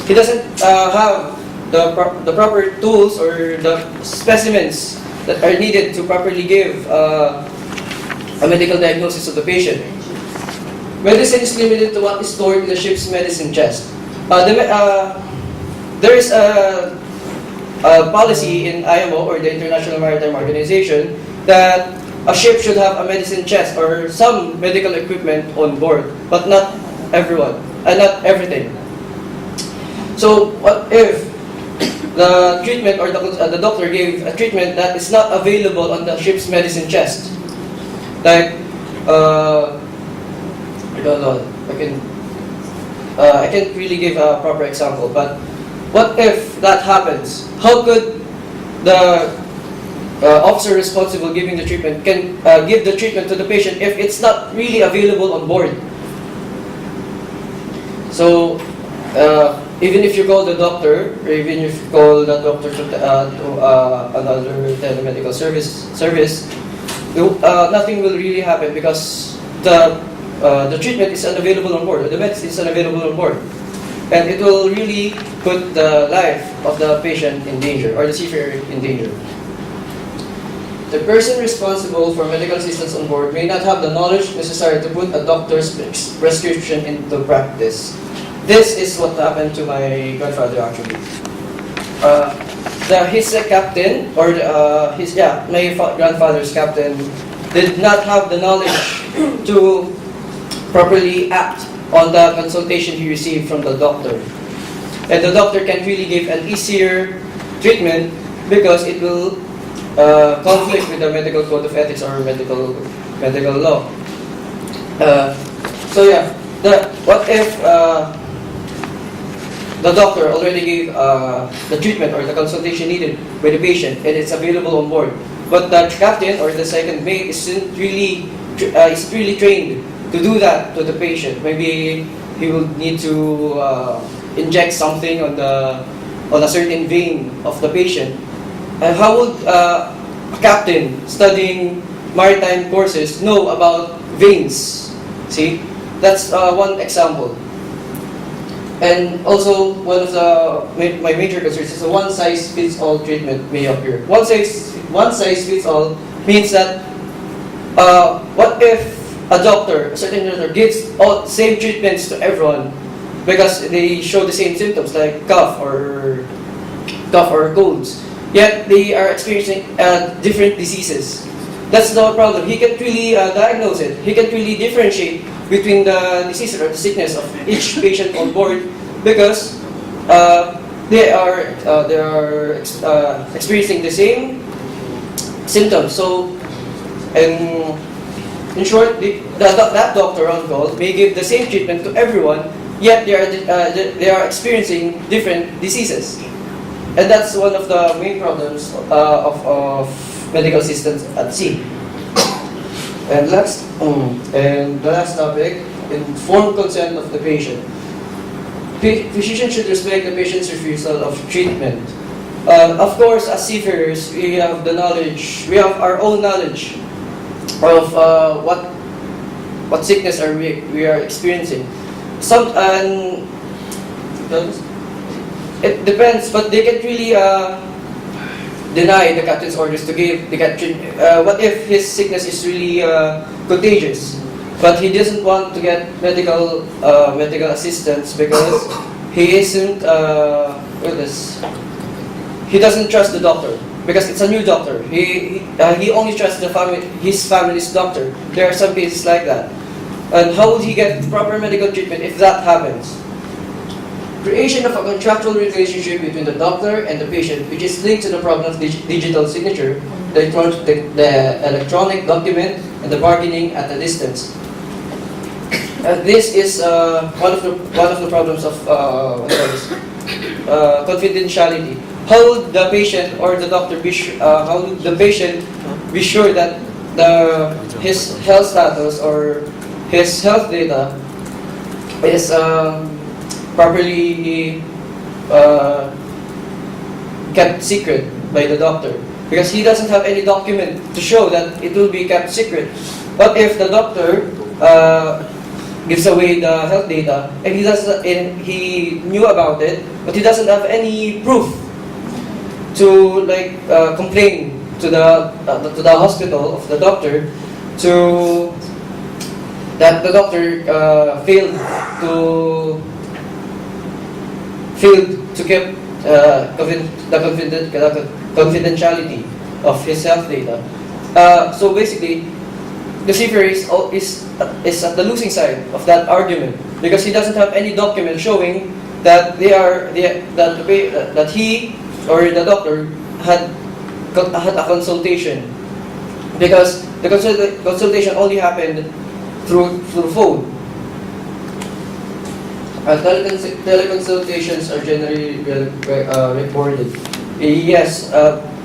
S11: He doesn't have the proper tools or the specimens that are needed to properly give a medical diagnosis of the patient. Medicine is limited to what is stored in the ship's medicine chest. There is a policy in IMO, or the International Maritime Organization, that a ship should have a medicine chest or some medical equipment on board, but not everyone, and not everything. So what if the treatment or the doctor gave a treatment that is not available on the ship's medicine chest? Like, I don't know, I can't really give a proper example, but what if that happens? How could the officer responsible giving the treatment can give the treatment to the patient if it's not really available on board? So, even if you call the doctor, or even if you call the doctor to another telemedical service, nothing will really happen because the treatment is unavailable on board, or the medicine is unavailable on board. And it will really put the life of the patient in danger, or the seafarer in danger. The person responsible for medical assistance on board may not have the knowledge necessary to put a doctor's prescription into practice. This is what happened to my grandfather actually. His captain, or my grandfather's captain, did not have the knowledge to properly act on the consultation he received from the doctor. And the doctor can't really give an easier treatment because it will conflict with the medical code of ethics or medical law. What if the doctor already gave the treatment or the consultation needed by the patient and it's available on board, but the captain or the second mate isn't really trained to do that to the patient? Maybe he will need to inject something on a certain vein of the patient. And how would a captain studying maritime courses know about veins? See, that's one example. And also, one of my major concerns is a one-size-fits-all treatment may appear. One size fits all means that what if a certain doctor gives all same treatments to everyone because they show the same symptoms like cough or colds, yet they are experiencing different diseases. That's no problem. He can't really diagnose it. He can't really differentiate between the disease or the sickness of each patient on board because they are experiencing the same symptoms. So, in short, that doctor on call may give the same treatment to everyone, yet they are experiencing different diseases, and that's one of the main problems of medical assistance at sea. And the last topic: informed consent of the patient. Physicians should respect the patient's refusal of treatment. Of course, as seafarers, we have the knowledge. We have our own knowledge of what sickness we are experiencing. It depends, but they can't really deny the captain's orders to give the captain. What if his sickness is really contagious, but he doesn't want to get medical assistance because he isn't he doesn't trust the doctor. Because it's a new doctor. He only trusts his family's doctor. There are some cases like that. And how would he get proper medical treatment if that happens? Creation of a contractual relationship between the doctor and the patient, which is linked to the problem of digital signature, the electronic document, and the bargaining at a distance. This is one of the problems of confidentiality. How would the patient or the doctor be sure that his health status or his health data is properly kept secret by the doctor? because he doesn't have any document to show that it will be kept secret. What if the doctor gives away the health data and he knew about it, but he doesn't have any proof to complain to the hospital of the doctor that the doctor failed to keep the confidentiality of his health data. So basically, the seafarer is at the losing side of that argument because he doesn't have any document showing that that he or the doctor had a consultation, because the consultation only happened through phone. Teleconsultations are generally recorded. Yes,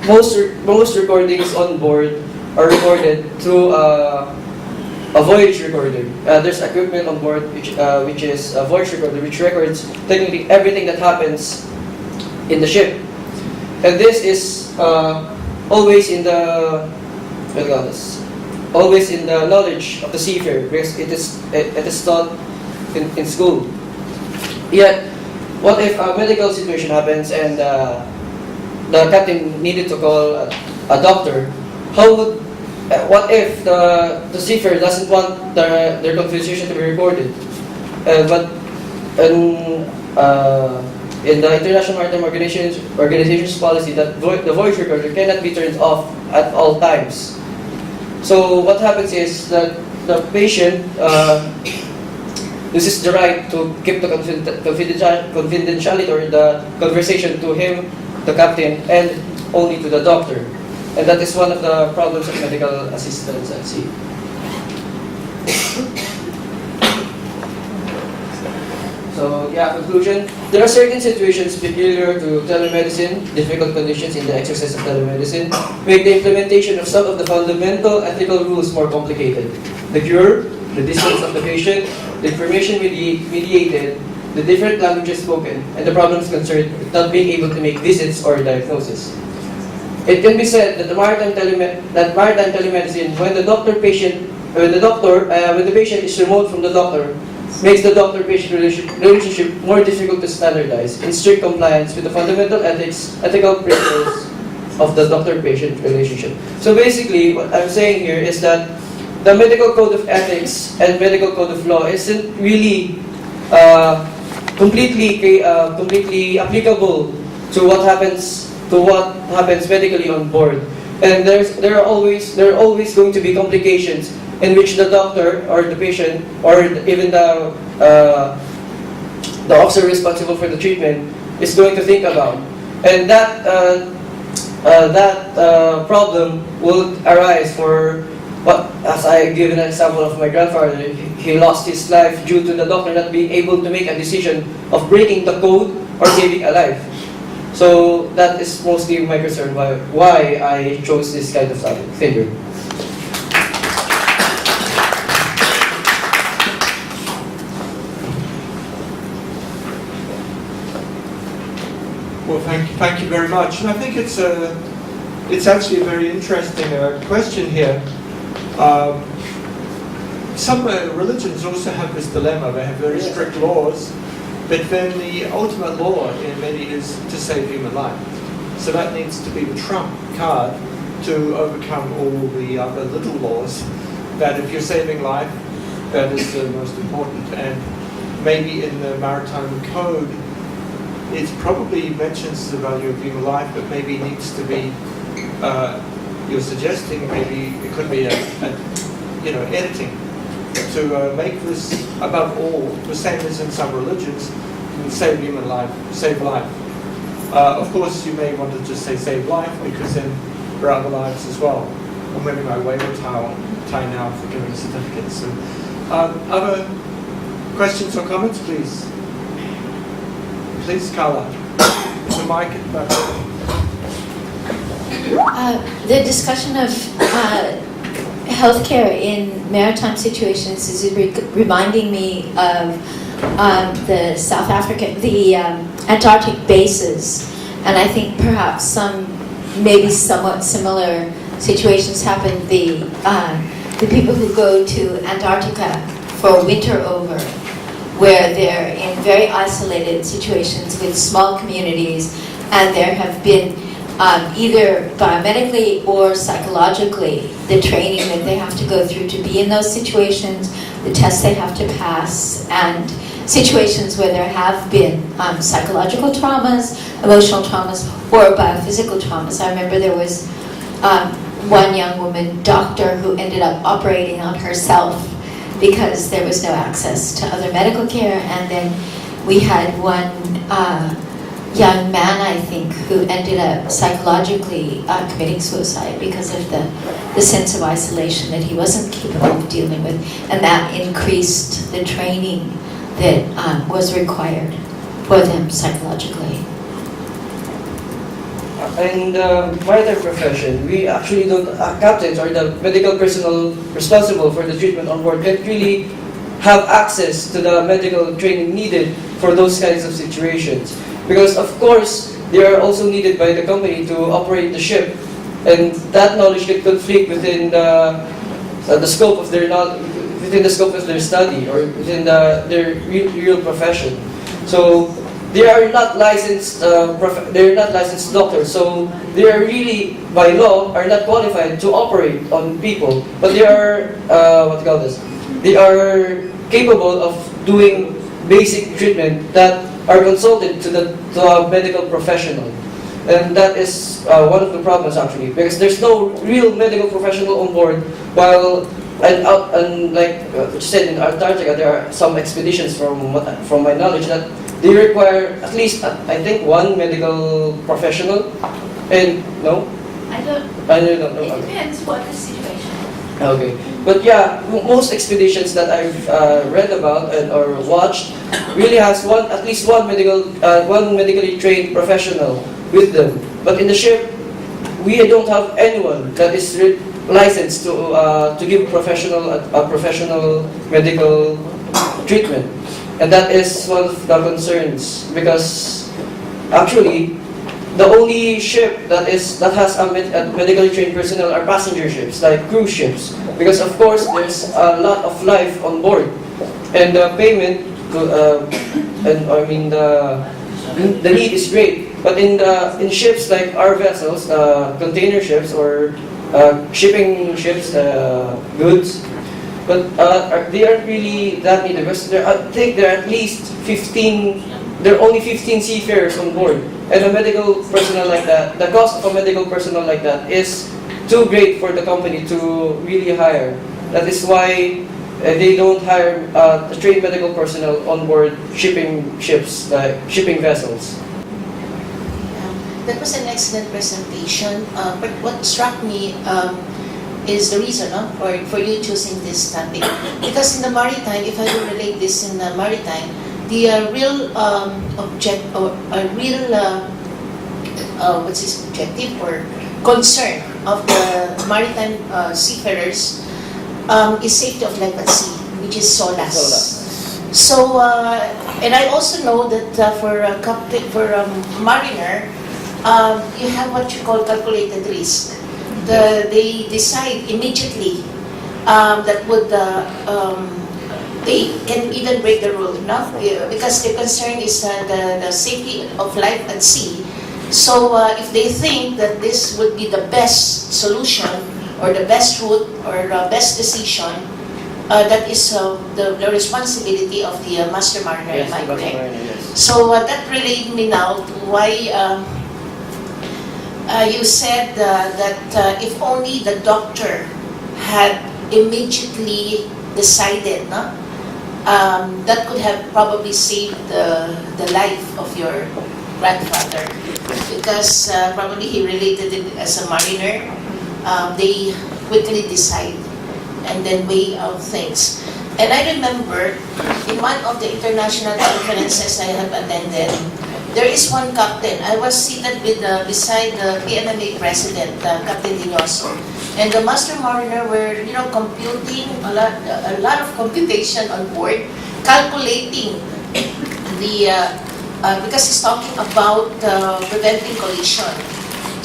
S11: most recordings on board are recorded through a voyage recorder. There's equipment on board which is a voyage recorder, which records technically everything that happens in the ship. And this is always in the knowledge of the seafarer, because it is taught in school. Yet, what if a medical situation happens and the captain needed to call a doctor? What if the seafarer doesn't want their conversation to be recorded? But in the International Maritime Organization's policy, that the voice recorder cannot be turned off at all times. So what happens is that the patient loses the right to keep the confidentiality or the conversation to him, the captain, and only to the doctor. And that is one of the problems of medical assistance at sea. So, conclusion. There are certain situations peculiar to telemedicine. Difficult conditions in the exercise of telemedicine make the implementation of some of the fundamental ethical rules more complicated. The cure, the distance of the patient, the information mediated, the different languages spoken, and the problems concerned with not being able to make visits or diagnosis. It can be said that maritime telemedicine, when the patient is remote from the doctor, makes the doctor-patient relationship more difficult to standardize in strict compliance with the fundamental ethical principles of the doctor-patient relationship. So basically, what I'm saying here is that the medical code of ethics and medical code of law isn't really completely applicable to what happens medically on board. And there are always going to be complications in which the doctor or the patient or even the officer responsible for the treatment is going to think about. And that problem will arise for as I give an example of my grandfather. He lost his life due to the doctor not being able to make a decision of breaking the code or saving a life. So that is mostly my concern why I chose this kind of topic. Thank you.
S3: Well, thank you very much. And I think it's actually a very interesting question here. Some religions also have this dilemma. They have very strict laws, but then the ultimate law in many is to save human life. So that needs to be the trump card to overcome all the other little laws. That if you're saving life, that is the most important. And maybe in the maritime code, it probably mentions the value of human life, but maybe needs to be, you're suggesting maybe it could be editing to make this above all the same as in some religions, save human life, save life. Of course, you may want to just say save life because then there are other lives as well. I'm wearing my waiver tie now for giving certificates. So, other questions or comments, please? Please, Carla. The mic at the back.
S12: The discussion of healthcare in maritime situations is reminding me of the South African, the Antarctic bases, and I think perhaps some maybe somewhat similar situations happen. The people who go to Antarctica for winter over, where they're in very isolated situations with small communities, and there have been either biomedically or psychologically the training that they have to go through to be in those situations, the tests they have to pass, and situations where there have been psychological traumas, emotional traumas, or biophysical traumas. I remember there was one young woman doctor who ended up operating on herself because there was no access to other medical care, and then we had one young man, I think, who ended up psychologically committing suicide because of the sense of isolation that he wasn't capable of dealing with, and that increased the training that was required for them psychologically.
S11: In the maritime profession, we actually don't, captains or the medical personnel responsible for the treatment on board can't really have access to the medical training needed for those kinds of situations. Because of course, they are also needed by the company to operate the ship, and that knowledge can conflict within the scope of their within the scope of their study or within their real profession. So they are not licensed. They are not licensed doctors. So they are really, by law, are not qualified to operate on people. But they are what do you call this? They are capable of doing basic treatment that are consulted to a medical professional, and that is one of the problems actually, because there's no real medical professional on board. While like you said, in Antarctica there are some expeditions from my knowledge that they require at least I think one medical professional, and no.
S4: I don't know. It depends what the situation.
S11: Okay, but yeah, most expeditions that I've read about or watched really has at least one medically trained professional with them. But in the ship, we don't have anyone that is licensed to give a professional medical treatment, and that is one of the concerns, because actually the only ship that has a medically trained personnel are passenger ships, like cruise ships, because of course there's a lot of life on board, and the payment the need is great. But in ships like our vessels, container ships or shipping ships, goods, but they aren't really that needed, because I think there are at least 15. There are only 15 seafarers on board. And a medical personnel like that, the cost of a medical personnel like that is too great for the company to really hire. That is why they don't hire trained medical personnel on board shipping ships, shipping vessels.
S7: That was an excellent presentation. But what struck me is the reason for you choosing this topic. Because in the maritime, if I will relate this in the maritime, the real objective or concern of the maritime seafarers is safety of life at sea, which is SOLAS. So, and I also know that for a captain, for a mariner, you have what you call calculated risk. They decide immediately that would they can even break the rule, no? Because their concern is the safety of life at sea. So if they think that this would be the best solution or the best route or the best decision, that is the responsibility of the master mariner, am I correct? Yes. So that relates me now to why you said that if only the doctor had immediately decided, no? That could have probably saved the life of your grandfather, because probably he related it as a mariner. They quickly decide and then weigh out things. And I remember in one of the international conferences I have attended, there is one captain. I was seated beside the PMMA president, Captain Dinoso, and the master mariner were, computing a lot of computation on board, calculating the because he's talking about preventing collision.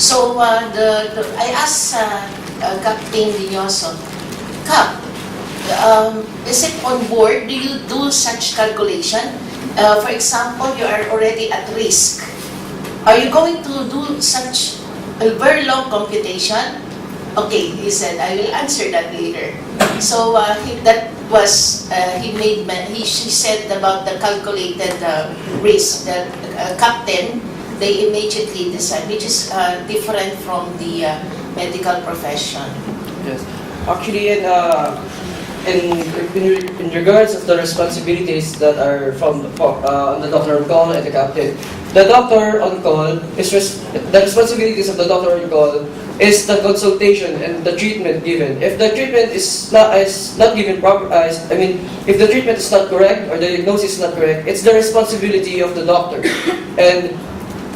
S7: So I asked Captain Dinoso, Cap, is it on board? Do you do such calculation? For example, you are already at risk. Are you going to do such a very long computation? Okay, he said, I will answer that later. So she said about the calculated risk that captain, they immediately decide, which is different from the medical profession.
S11: Yes. Actually, in regards of the responsibilities that are from the doctor on call and the captain, the doctor on call the responsibilities of the doctor on call is the consultation and the treatment given. If the treatment is not given proper, if the treatment is not correct or the diagnosis is not correct, it's the responsibility of the doctor. And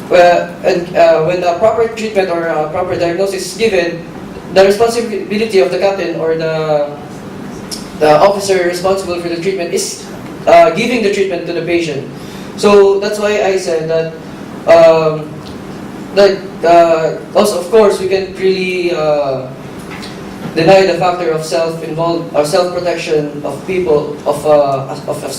S11: when the proper treatment or proper diagnosis is given, the responsibility of the captain or the officer responsible for the treatment is giving the treatment to the patient. So that's why I said that also, of course, we can really deny the factor of self-involved or self-protection of people, of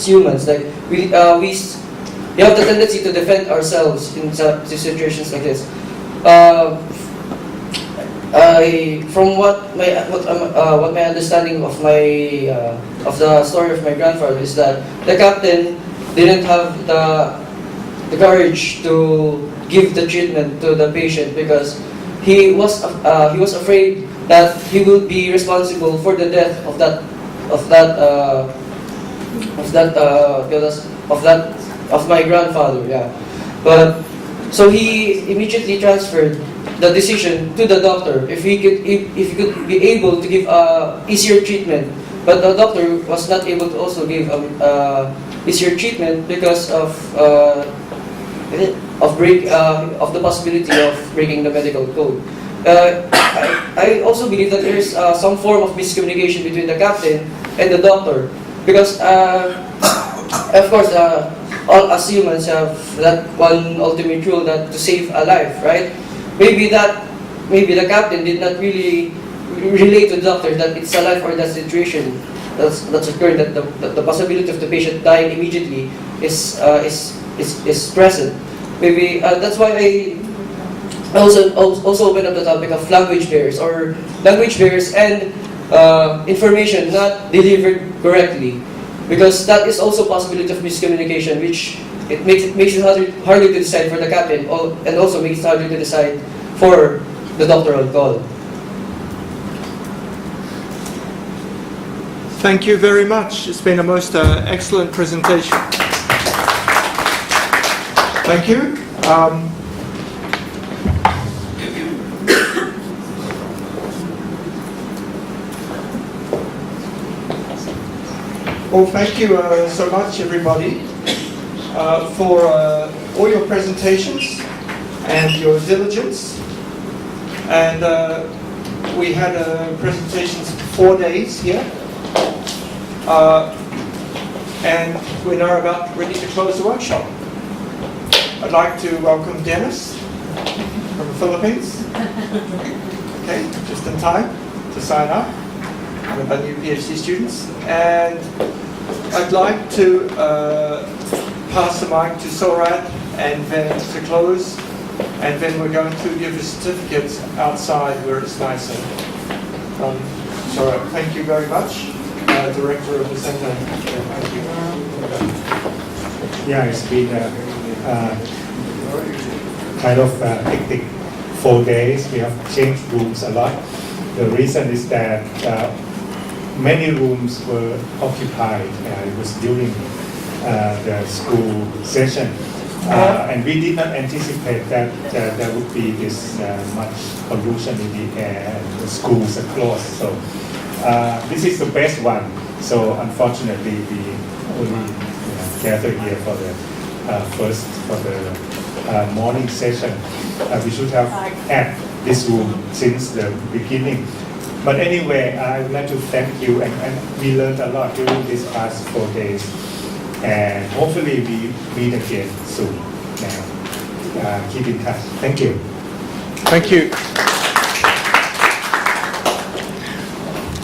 S11: humans. Like we have the tendency to defend ourselves in situations like this. From what my understanding of the story of my grandfather is that the captain didn't have the courage to give the treatment to the patient because he was afraid that he will be responsible for the death of my grandfather. Yeah, but so he immediately transferred the decision to the doctor if he could be able to give easier treatment, but the doctor was not able to also give easier treatment because of the possibility of breaking the medical code. I also believe that there is some form of miscommunication between the captain and the doctor because, of course, all us humans have that one ultimate rule that to save a life, right? Maybe the captain did not really relate to the doctor that it's a life or death situation that's occurring, that the possibility of the patient dying immediately is present. Maybe that's why I also open up the topic of language barriers and information not delivered correctly, because that is also a possibility of miscommunication, which it makes it harder to decide for the captain, and also makes it harder to decide for the doctor on call.
S3: Thank you very much. It's been a most excellent presentation. Thank you. Well, thank you so much, everybody, for all your presentations and your diligence. And we had presentations for 4 days here. And we're now about ready to close the workshop. I'd like to welcome Dennis from the Philippines. Okay, just in time to sign up with our new PhD students. And I'd like to pass the mic to Sorat and then to close. And then we're going to give the certificates outside where it's nicer. Sorat, thank you very much. Director of the Center. Thank you.
S13: Yeah, it's been kind of hectic 4 days. We have changed rooms a lot. The reason is that many rooms were occupied. It was during the school session. And we did not anticipate that there would be this much pollution in the air and the schools are closed. So this is the best one. So unfortunately, we only gathered here for the morning session. We should have had this room since the beginning. But anyway, I would like to thank you, and we learned a lot during these past 4 days. And hopefully we meet again soon. Keep in touch. Thank you.
S3: Thank you.